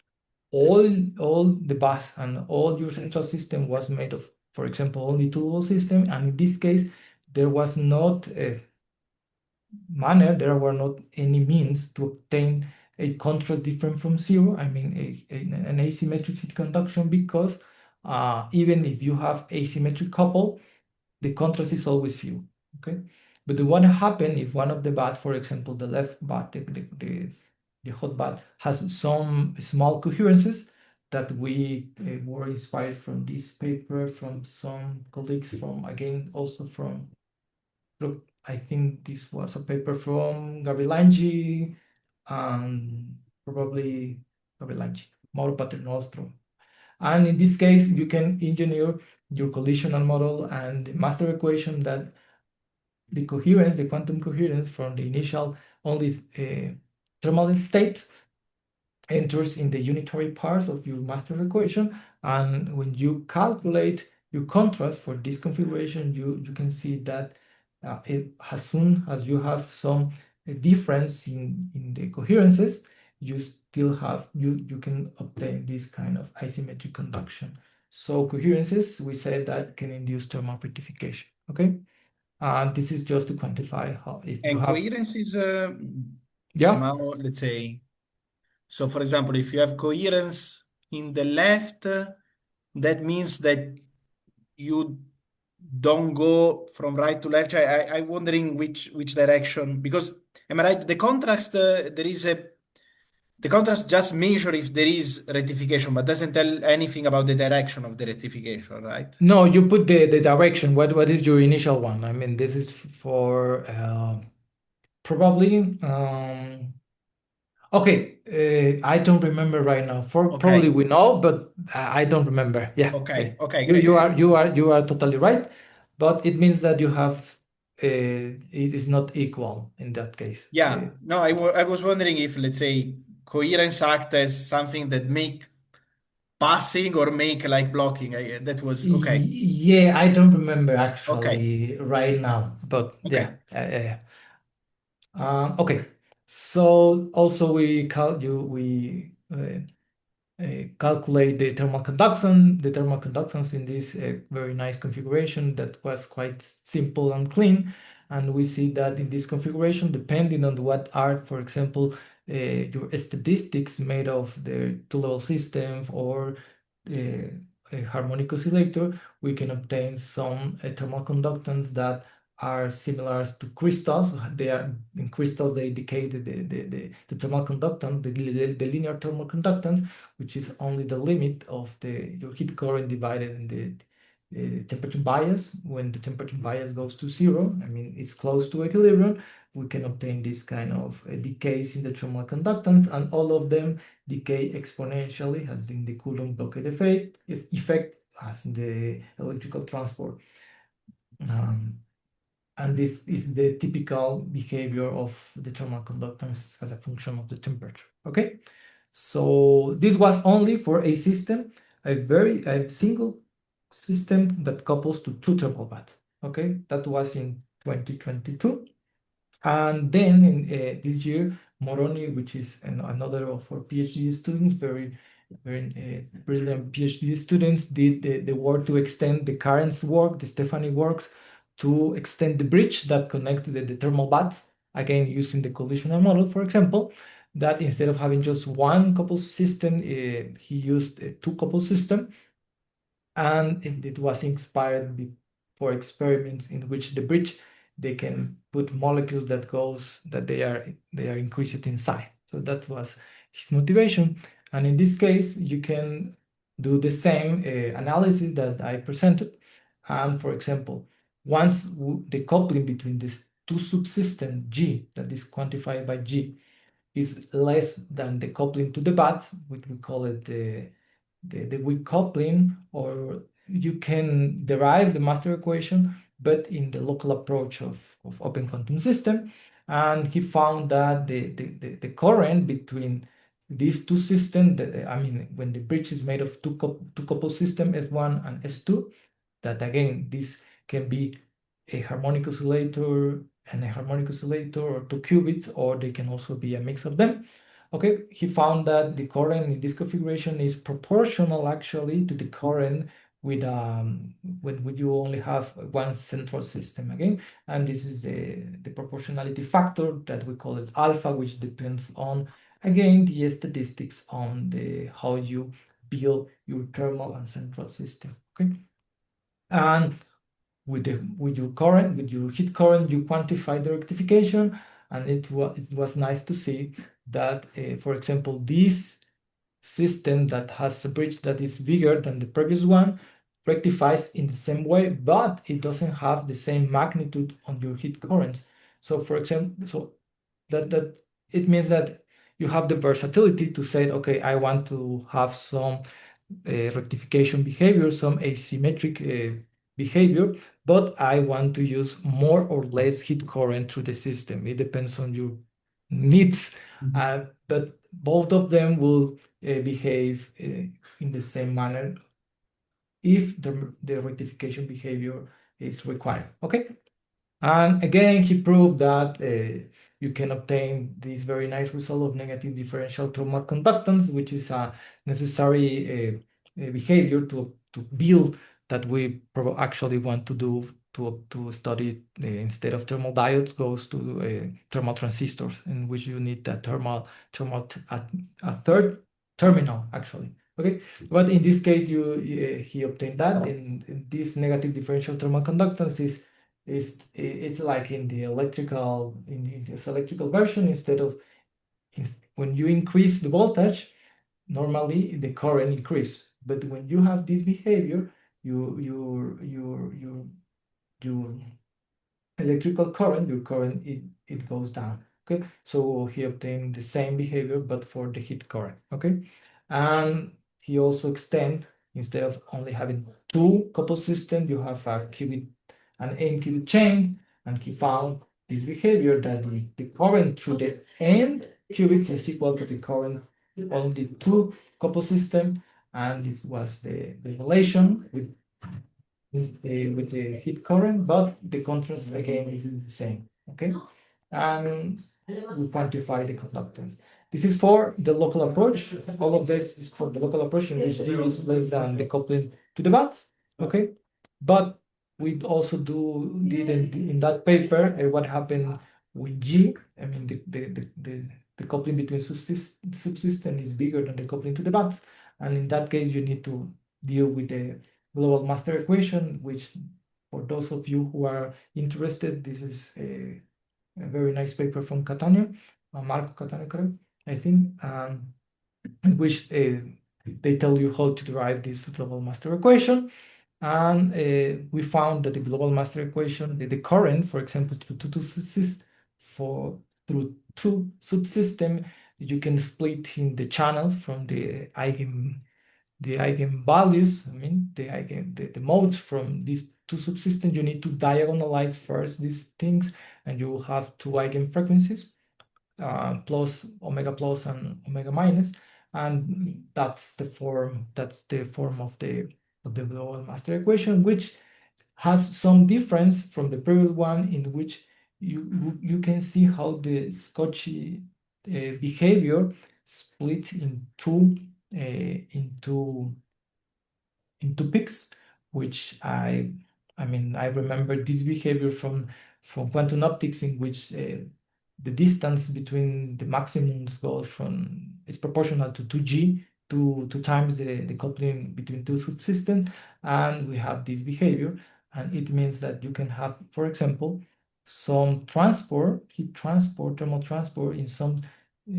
all the bus and all your central system was made of, for example, only two-level system, and in this case, there was not a manner, there were not any means to obtain a contrast different from 0, I mean an asymmetric heat conduction, because even if you have asymmetric couple, the contrast is always 0, okay? But what happens if one of the bath, for example, the left bath, the hot bath, has some small coherences that we were inspired from this paper, from some colleagues from, again, also from, I think this was a paper from Gabrilangi and probably Gabrilangi, Mauro Paternostro. And in this case, you can engineer your collisional model and the master equation that the coherence, the quantum coherence from the initial only thermal state enters in the unitary part of your master equation. And when you calculate your contrast for this configuration, you can see that as soon as you have some difference in the coherences, you still have, you can obtain this kind of asymmetric conduction. So coherences, we said that can induce thermal rectification, okay? And this is just to quantify how, if you And have, coherence is yeah, somehow, let's say, so for example, if you have coherence in the left, that means that you don't go from right to left. I'm wondering which direction, because am I right? The contrast, the contrast just measure if there is rectification, but doesn't tell anything about the direction of the rectification, right? no, you put the direction. What is your initial one? I mean, this is for probably Okay, I don't remember right now. For probably Okay, we know, but I don't remember. Yeah, okay, okay, you great. you are totally right, but it means that you have it is not equal in that case. Yeah, no, I was wondering if, let's say, coherence act as something that make passing or make like blocking. That was okay. Yeah, I don't remember Okay, actually right now, but yeah. okay. Okay, so also we call you we calculate the thermal conductance. The thermal conductance in this very nice configuration that was quite simple and clean. And we see that in this configuration, depending on what are, for example, your statistics made of the two-level system or a harmonic oscillator, we can obtain some thermal conductance that are similar to crystals. They are in crystals, they indicate the thermal conductance, the linear thermal conductance, which is only the limit of your heat current divided in the temperature bias. When the temperature bias goes to zero, I mean, it's close to equilibrium, we can obtain this kind of decays in the thermal conductance, and all of them decay exponentially, as in the Coulomb blockade effect as in the electrical transport. Um, and this is the typical behavior of the thermal conductance as a function of the temperature. Okay, so this was only for a system, a single system that couples to two thermal baths. Okay, that was in 2022. And then in this year, Moroni, which is another of our PhD students, very brilliant PhD students, did the work to extend the Karen's work, the Stephanie works, to extend the bridge that connected the thermal baths, again using the collisional model, for example, that instead of having just one couple system, he used a two couple system, and it was inspired for experiments in which the bridge, they can put molecules that they are increased in size. So that was his motivation, and in this case you can do the same analysis that I presented. And for example, once the coupling between these two subsystems G, that is quantified by G, is less than the coupling to the bath, which we call it the weak coupling, or you can derive the master equation, but in the local approach of open quantum system. And he found that the current between these two systems, I mean, when the bridge is made of two couple system, S1 and S2, that again, this can be a harmonic oscillator and a harmonic oscillator, or two qubits, or they can also be a mix of them. Okay, he found that the current in this configuration is proportional actually to the current with when you only have one central system again, and this is the proportionality factor that we call it alpha, which depends on again the statistics on the how you build your thermal and central system. Okay, and with your heat current, you quantify the rectification, and it was nice to see that, for example, this system that has a bridge that is bigger than the previous one rectifies in the same way, but it doesn't have the same magnitude on your heat currents. So, for example, that it means that you have the versatility to say, okay, I want to have some rectification behavior, some asymmetric behavior, but I want to use more or less heat current through the system. It depends on your needs, but both of them will behave in the same manner if the rectification behavior is required. Okay. And again, he proved that you can obtain this very nice result of negative differential thermal conductance, which is a necessary behavior to build that we actually want to do to study instead of thermal diodes goes to thermal transistors, in which you need that thermal a third terminal actually. Okay, but in this case, he obtained that in this negative differential thermal conductance it's like in the this electrical version, instead of when you increase the voltage, normally the current increase, but when you have this behavior, your electrical current, your current, it goes down. Okay, so he obtained the same behavior but for the heat current. Okay, and he also extend, instead of only having two couple systems, you have a qubit, an n qubit chain, and he found this behavior that the current through the n qubits is equal to the current on the two couple system, and this was the relation with the heat current, but the contrast again is the same. Okay, and we quantify the conductance. This is for the local approach. All of this is for the local approach in which G is less than the coupling to the bats. Okay, but we also did in that paper what happened with G. I mean the coupling between subsystem is bigger than the coupling to the bats, and in that case you need to deal with the global master equation, which for those of you who are interested, this is a very nice paper from Catania, Marco Catania, correct? I think, in which they tell you how to derive this global master equation. And we found that the global master equation, the current, for example, through two subsystem, you can split in the channels from the eigenvalues. I mean, the modes from these two subsystems. You need to diagonalize first these things, and you will have two eigenfrequencies, plus omega plus and omega minus, and that's the form. That's the form of the global master equation, which has some difference from the previous one, in which you can see how the Scotchy behavior split into peaks, which I mean I remember this behavior from quantum optics, in which the distance between the maximums goes from, is proportional to 2g, two times the coupling between two subsystems, and we have this behavior, and it means that you can have, for example, some transport, heat transport, thermal transport in some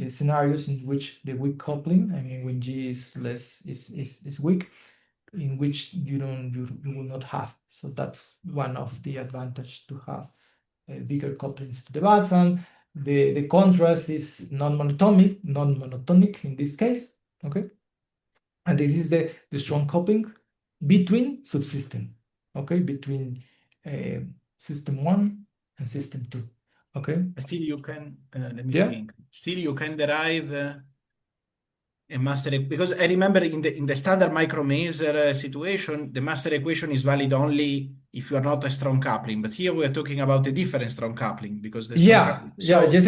scenarios in which the weak coupling, I mean when G is less is weak, in which you will not have. So that's one of the advantage to have bigger couplings to the bands. And the contrast is non-monotonic in this case. Okay, and this is the strong coupling between subsystem. Okay, between system 1 and system 2. Okay, Still, you can, let me yeah, think. Still, you can derive a because I remember in the standard micromaser situation, the master equation is valid only if you are not a strong coupling. But here we are talking about a different strong coupling because the strong yeah, coupling. yeah. So This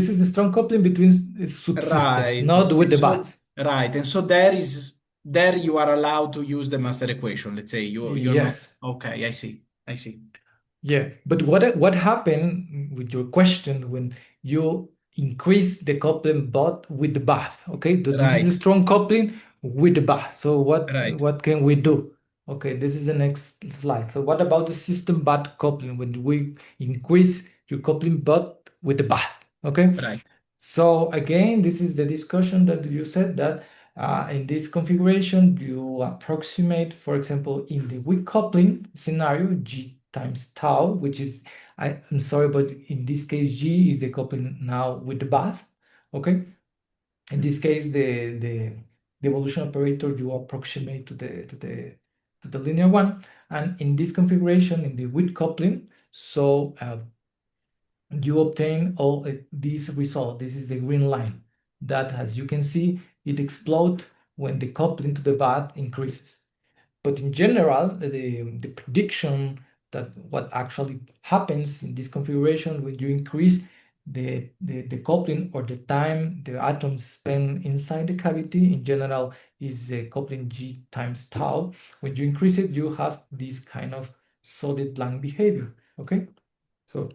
is the strong coupling between subsystems, right, not with and the so bands. right, and so there you are allowed to use the master equation. Let's say you're not Yes. okay. I see. Yeah, but what happened with your question when you increase the coupling but with the bath? Okay, this is a Right, strong coupling with the bath. So right, what can we do? Okay, this is the next slide. So what about the system but coupling when we increase your coupling but with the bath? Okay, right. so again, this is the discussion that you said that in this configuration, you approximate, for example, in the weak coupling scenario, G times tau, which is, I'm sorry, but in this case, G is the coupling now with the bath. Okay. In this case, the evolution operator you approximate to the linear one, and in this configuration, in the weak coupling, so you obtain all this result. This is the green line that, as you can see, it explodes when the coupling to the bath increases. But in general, the prediction that what actually happens in this configuration when you increase the coupling, or the time the atoms spend inside the cavity, in general is the coupling G times tau. When you increase it, you have this kind of solid blank behavior. Okay, so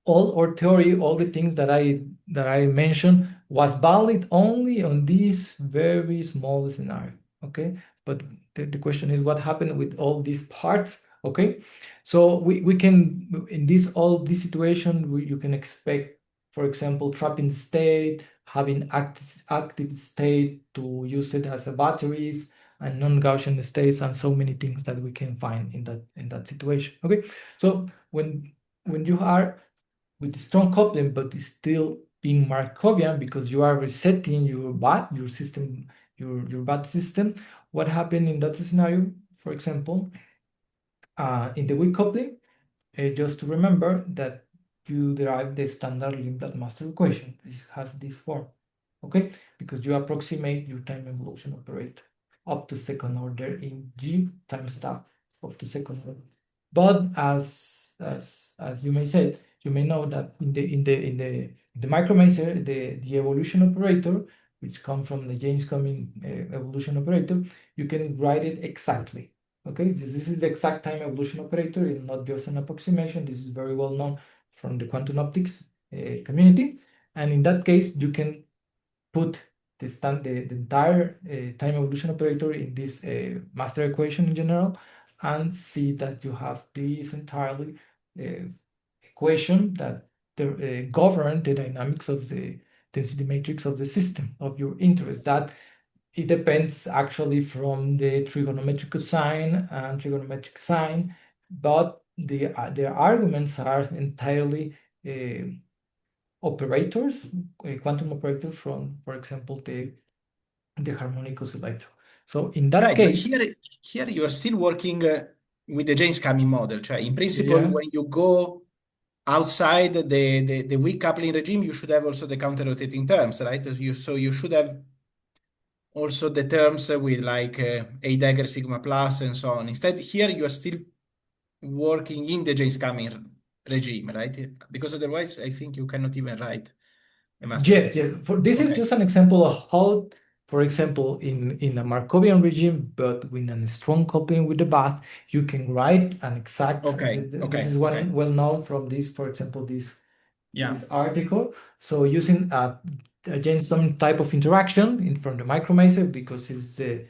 all our theory, all the things that I mentioned was valid only on this very small scenario. Okay, but the question is what happened with all these parts. Okay, so we can, in this all this situation, you can expect, for example, trapping state, having active state to use it as a batteries, and non-Gaussian states, and so many things that we can find in that situation. Okay, so when you are with strong coupling, but it's still being Markovian because you are resetting your BAT, your system, your BAT system. What happened in that scenario, for example, in the weak coupling, just to remember that you derive the standard Lindblad master equation. It has this form, okay? Because you approximate your time evolution operator up to second order in G times tau up to second order. But as you may know that in the micromaser, the evolution operator, which comes from the James-Cumming evolution operator, you can write it exactly. Okay, this is the exact time evolution operator. It's not just an approximation. This is very well known from the quantum optics community. And in that case, you can put the entire time evolution operator in this master equation in general and see that you have this entirely equation that govern the dynamics of the density matrix of the system of your interest. That it depends actually from the trigonometric cosine and trigonometric sine, but the arguments are entirely operators, quantum operators from, for example, the harmonic oscillator. So in that Right, but case, here you are still working with the James-Cumming model. In principle, yeah, when you go outside the weak coupling regime, you should have also the counter-rotating terms, right? So you should have also the terms with like A dagger sigma plus and so on. Instead, here you are still working in the James-Cumming regime, right? Because otherwise, I think you cannot even write a master yes, equation. yes. For this is Okay. just an example of how, for example, in a Markovian regime, but with a strong coupling with the bath, you can write an exact. Okay. This Okay. is Okay. one well known from this, for example, Yeah. this article. So using again some type of interaction from the micromaser because it's the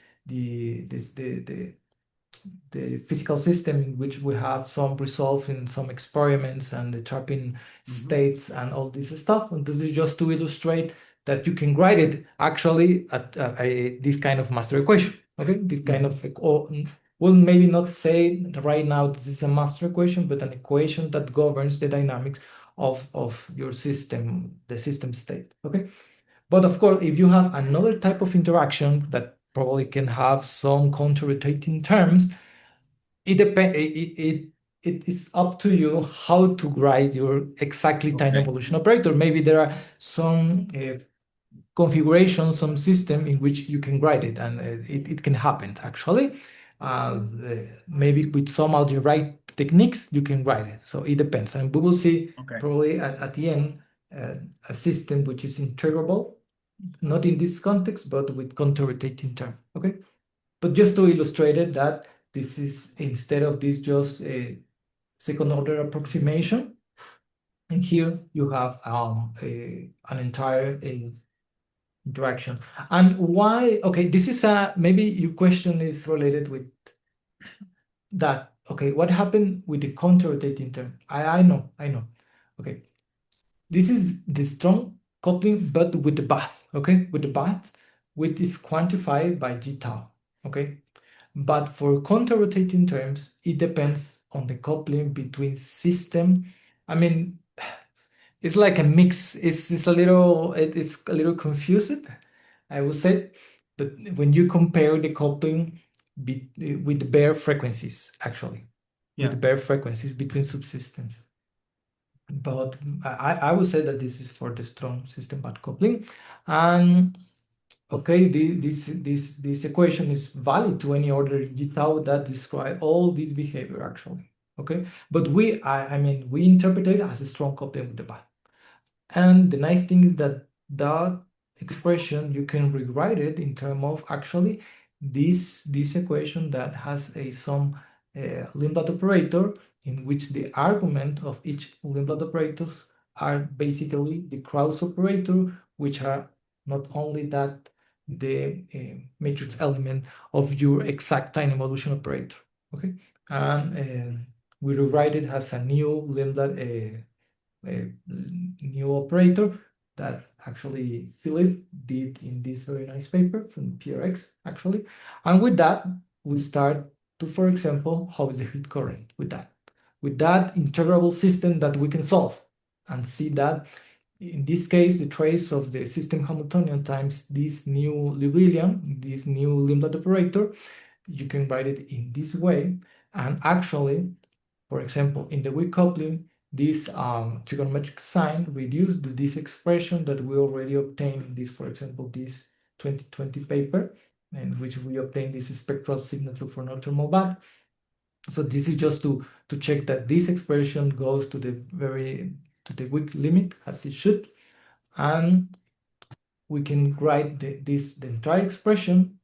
physical system in which we have some results in some experiments and the trapping Mhm. states and all this stuff. And this is just to illustrate that you can write it actually at this kind of master equation. Okay, this kind Mhm. of we'll maybe not say right now this is a master equation, but an equation that governs the dynamics of your system, the system state. Okay, but of course, if you have another type of interaction that probably can have some counter-rotating terms, it depends. It is up to you how to write your exactly time Okay. evolution operator. Maybe there are some configuration, some system in which you can write it, and it can happen actually. Maybe with some algebraic techniques you can write it. So it depends, and we will see Okay. probably at the end a system which is integrable, not in this context, but with counter-rotating term. Okay, but just to illustrate it, that this is instead of this just a second order approximation, and here you have an entire interaction. And why? Okay, this is a maybe your question is related with that. Okay, what happened with the counter-rotating term? I know. Okay, this is the strong coupling, but with the bath. Okay, with the bath, which is quantified by g tau. Okay, but for counter-rotating terms, it depends on the coupling between system. I mean, it's like a mix. It's a little confusing, I would say. But when you compare the coupling with the bare frequencies, actually, with the Yeah. bare frequencies between subsystems. But I would say that this is for the strong system bad coupling. And okay, this equation is valid to any order in G tau that describe all this behavior actually. Okay, but I mean we interpret it as a strong coupling with the bad. And the nice thing is that that expression, you can rewrite it in terms of actually this equation that has a some Lindblad operator in which the argument of each Lindblad operators are basically the cross operator, which are not only that the matrix element of your exact time evolution operator. Okay, and we rewrite it as a new Lindblad a new operator that actually Philip did in this very nice paper from PRX actually. And with that, we start to, for example, how is the heat current with that integrable system that we can solve. and see that in this case, the trace of the system Hamiltonian times this new Liouvillean, this new limb dot operator, you can write it in this way. And actually, for example, in the weak coupling, this trigonometric sign reduced to this expression that we already obtained in this, for example, this 2020 paper, in which we obtained this spectral signature for non-thermal band. So this is just to check that this expression goes to the weak limit as it should, and we can write the entire expression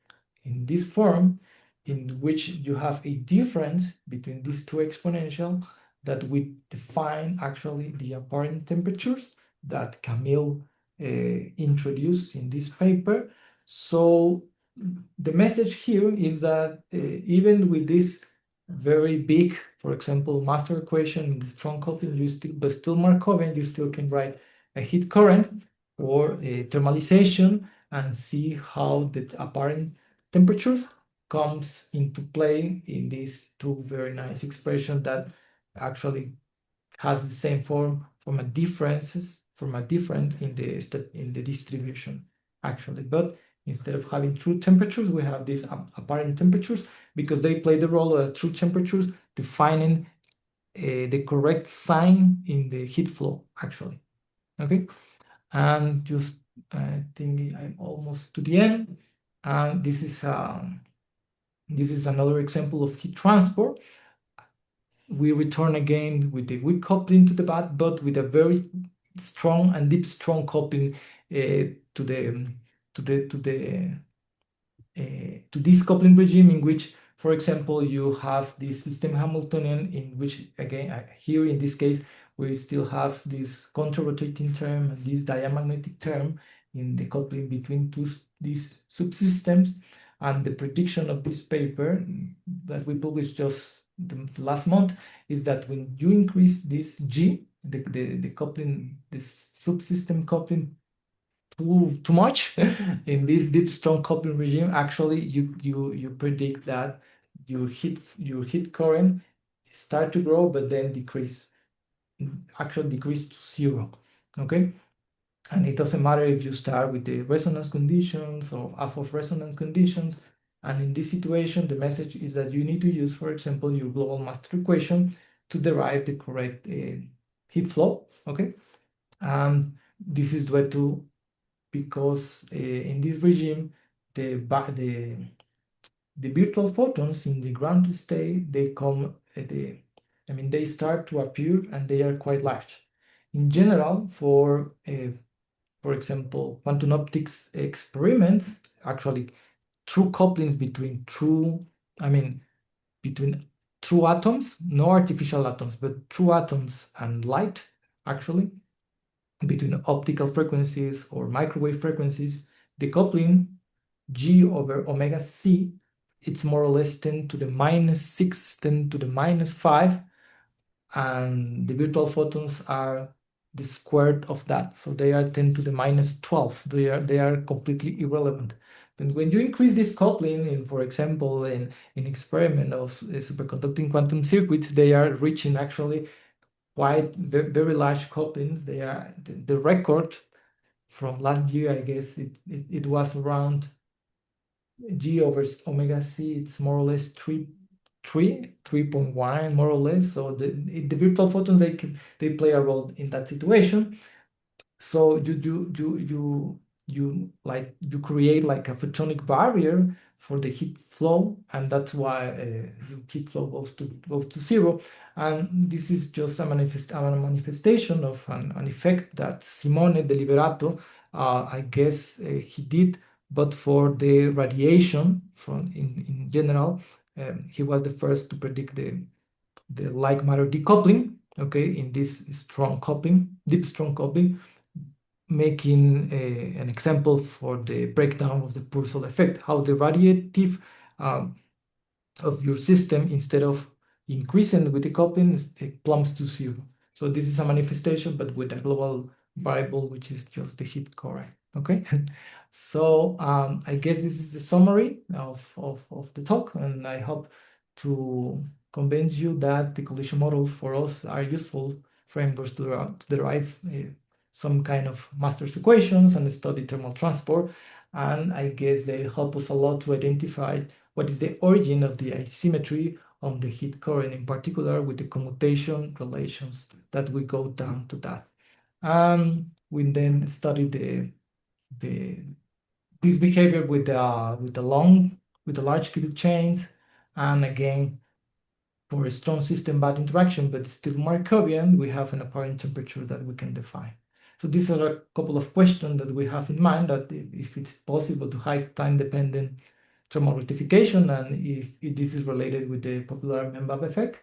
in this form, in which you have a difference between these two exponential that we define actually the apparent temperatures that Camille introduced in this paper. So the message here is that even with this very big, for example, master equation in the strong coupling, but still Markovian, you still can write a heat current or a thermalization and see how the apparent temperatures comes into play in these two very nice expressions that actually has the same form from a different in the distribution actually. But instead of having true temperatures, we have these apparent temperatures because they play the role of true temperatures defining the correct sign in the heat flow actually. Okay, and just I think I'm almost to the end, and this is another example of heat transport. We return again with the weak coupling to the bath, but with a very strong and deep strong coupling to this coupling regime, in which, for example, you have this system Hamiltonian, in which again here in this case we still have this contra-rotating term and this diamagnetic term in the coupling between these subsystems. And the prediction of this paper that we published just the last month is that when you increase this G, the coupling, this subsystem coupling too much in this deep strong coupling regime, actually you predict that your heat current start to grow but then decrease to zero. Okay, and it doesn't matter if you start with the resonance conditions or half of resonance conditions. And in this situation, the message is that you need to use, for example, your global master equation to derive the correct heat flow. Okay, and this is due to because in this regime, the virtual photons in the ground state, they come they start to appear and they are quite large. In general, for example, quantum optics experiments, actually true couplings between true atoms, no artificial atoms, but true atoms and light, actually, between optical frequencies or microwave frequencies, the coupling G over omega C, it's more or less 10 to the minus 6, 10 to the minus 5, and the virtual photons are the squared of that. So they are 10 to the minus 12. They are completely irrelevant. But when you increase this coupling, in, for example, in experiment of superconducting quantum circuits, they are reaching actually quite very large couplings. They are the record from last year, I guess it was around G over omega C. It's more or less 3.1 more or less. So the virtual photons, they play a role in that situation. So you create like a photonic barrier for the heat flow, and that's why your heat flow goes to zero. And this is just a manifestation of an effect that Simone Deliberato, I guess he did, but for the radiation from in general, he was the first to predict the like matter decoupling. Okay, in this strong coupling, deep strong coupling, making an example for the breakdown of the Purcell effect, how the radiative of your system, instead of increasing with the coupling, it plummets to zero. So this is a manifestation, but with a global variable, which is just the heat current. Okay, so I guess this is the summary of the talk, and I hope to convince you that the collision models for us are useful frameworks to derive some kind of master's equations and study thermal transport. And I guess they help us a lot to identify what is the origin of the asymmetry on the heat current, in particular with the commutation relations that we go down to that. We then study this behavior with the large qubit chains, and again, for a strong system bad interaction, but still Markovian, we have an apparent temperature that we can define. So these are a couple of questions that we have in mind, that if it's possible to have time-dependent thermal rectification, and if this is related with the popular Membab effect.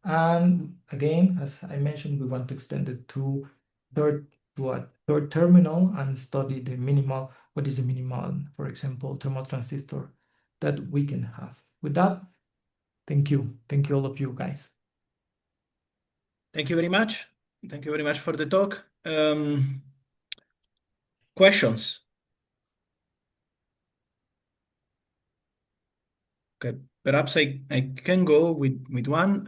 And again, as I mentioned, we want to extend it to a third terminal and study the minimal, what is the minimal, for example, thermal transistor that we can have. With that, thank you. Thank you, all of you guys. Thank you very much. Thank you very much for the talk. Questions? Okay, perhaps I can go with one.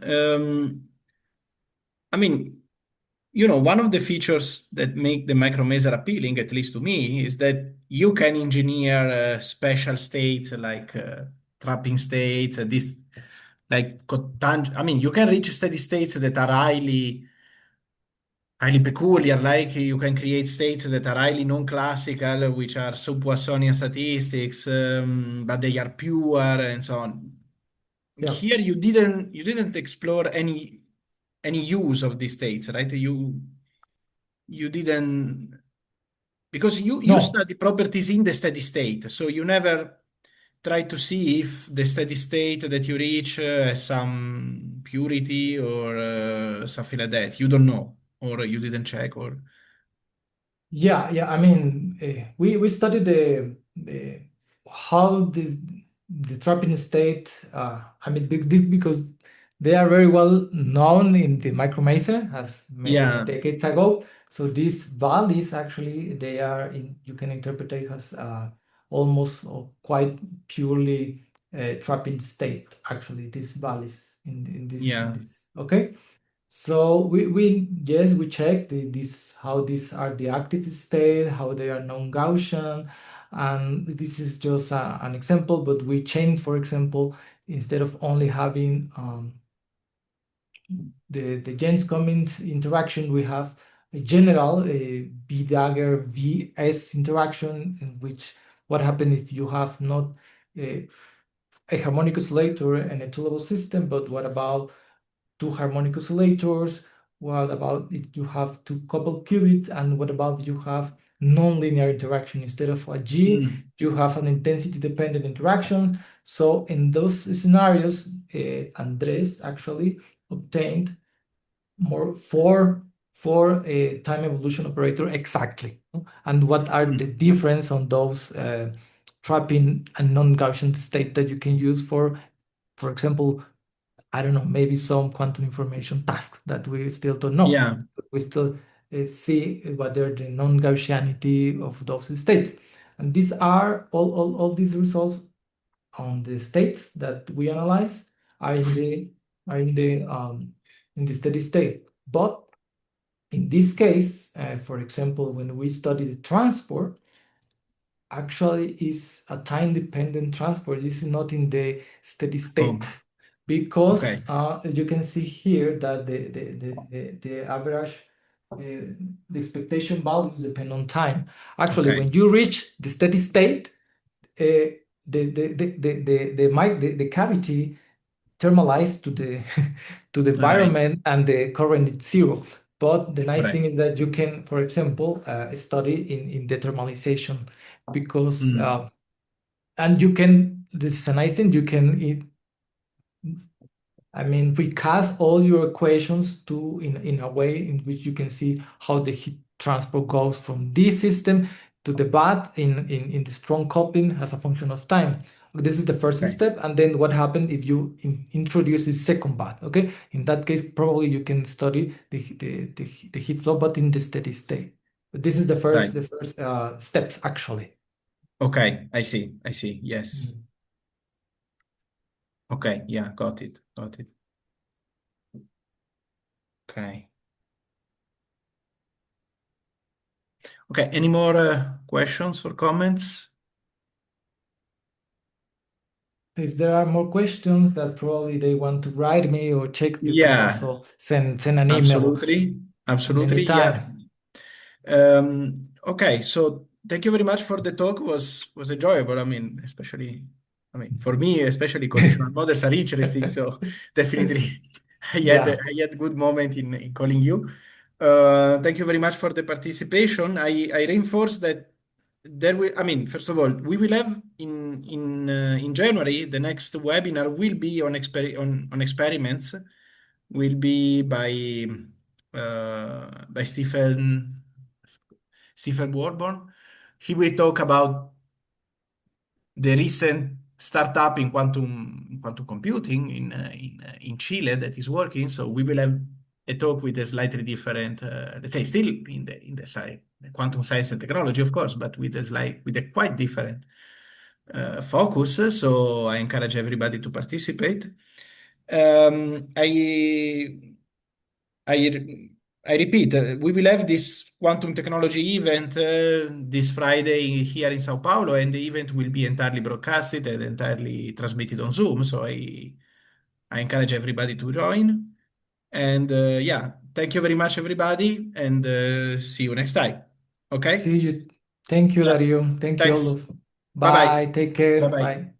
I mean, one of the features that make the micromaser appealing, at least to me, is that you can engineer special states like trapping states, this like I mean, you can reach steady states that are highly peculiar, like you can create states that are highly non-classical, which are sub-Poissonian statistics, but they are pure and so on. Yeah. Here you didn't explore any use of these states, right? You didn't, because you No. study properties in the steady state, so you never try to see if the steady state that you reach has some purity or something like that. You don't know, or you didn't check, or Yeah. I mean, we studied the how the trapping state. I mean, this because they are very well known in the micromaser as many yeah, decades ago. So these valleys actually they are you can interpret it as almost or quite purely trapping state. Actually, these valleys in yeah. this. Okay. So we yes, we check this how these are the active state, how they are non-Gaussian, and this is just an example. But we change, for example, instead of only having the Jens Cummins interaction, we have a general B dagger VS interaction, in which what happens if you have not a harmonic oscillator and a two-level system, but what about two harmonic oscillators? What about if you have two coupled qubits? And what about you have nonlinear interaction? Instead of a G, Mm. you have an intensity-dependent interaction. So in those scenarios, Andres actually obtained four a time evolution operator exactly. And what are the Mm. difference on those trapping and non-Gaussian state that you can use for example, I don't know, maybe some quantum information tasks that we still don't know. Yeah. We still see whether the non-Gaussianity of those states. And these are all these results on the states that we analyze are are in the steady state. But in this case, for example, when we study the transport, actually is a time-dependent transport. This is not in the steady state Oh, because okay. you can see here that the average the expectation values depend on time. Actually, Okay. when you reach the steady state, the cavity thermalized to the to the All right. environment and the current is zero. But the nice thing Correct. is that you can, for example, study in the thermalization because Mm. and you can this is a nice thing you can I mean, recast all your equations to in a way in which you can see how the heat transport goes from this system to the bath in the strong coupling as a function of time. This is the first Okay. step, and then what happened if you introduce the second bath? Okay, in that case, probably you can study the heat flow, but in the steady state. But this is Right. the first steps actually. Okay. I see. I see. Yes. Mm. Okay. Yeah. Got it. Got it. Okay. Okay, any more questions or comments? If there are more questions that probably they want to write me or check, you can Yeah, also send an email absolutely. in any Absolutely. Yeah. time. Okay, so thank you very much for the talk. Was enjoyable. I mean, especially, I mean, for me, especially conditional models are interesting. So definitely, Yeah. I had good moment in calling you. Thank you very much for the participation. I reinforce that there will. I mean, first of all, we will have in January the next webinar will be on experiments. Will be by Stephen Warburn. He will talk about the recent startup in quantum computing in Chile that is working. So we will have a talk with a slightly different, let's say, still in the side, quantum science and technology, of course, but with a quite different focus. So I encourage everybody to participate. Um, I I I repeat, we will have this quantum technology event this Friday here in Sao Paulo, and the event will be entirely broadcasted and entirely transmitted on Zoom. So I encourage everybody to join. And yeah, thank you very much, everybody, and see you next time. Okay? See you. Thank you, Yeah. Dario. Thank you, Thanks. Olof. Bye bye. Bye. Take Bye care. bye. Bye.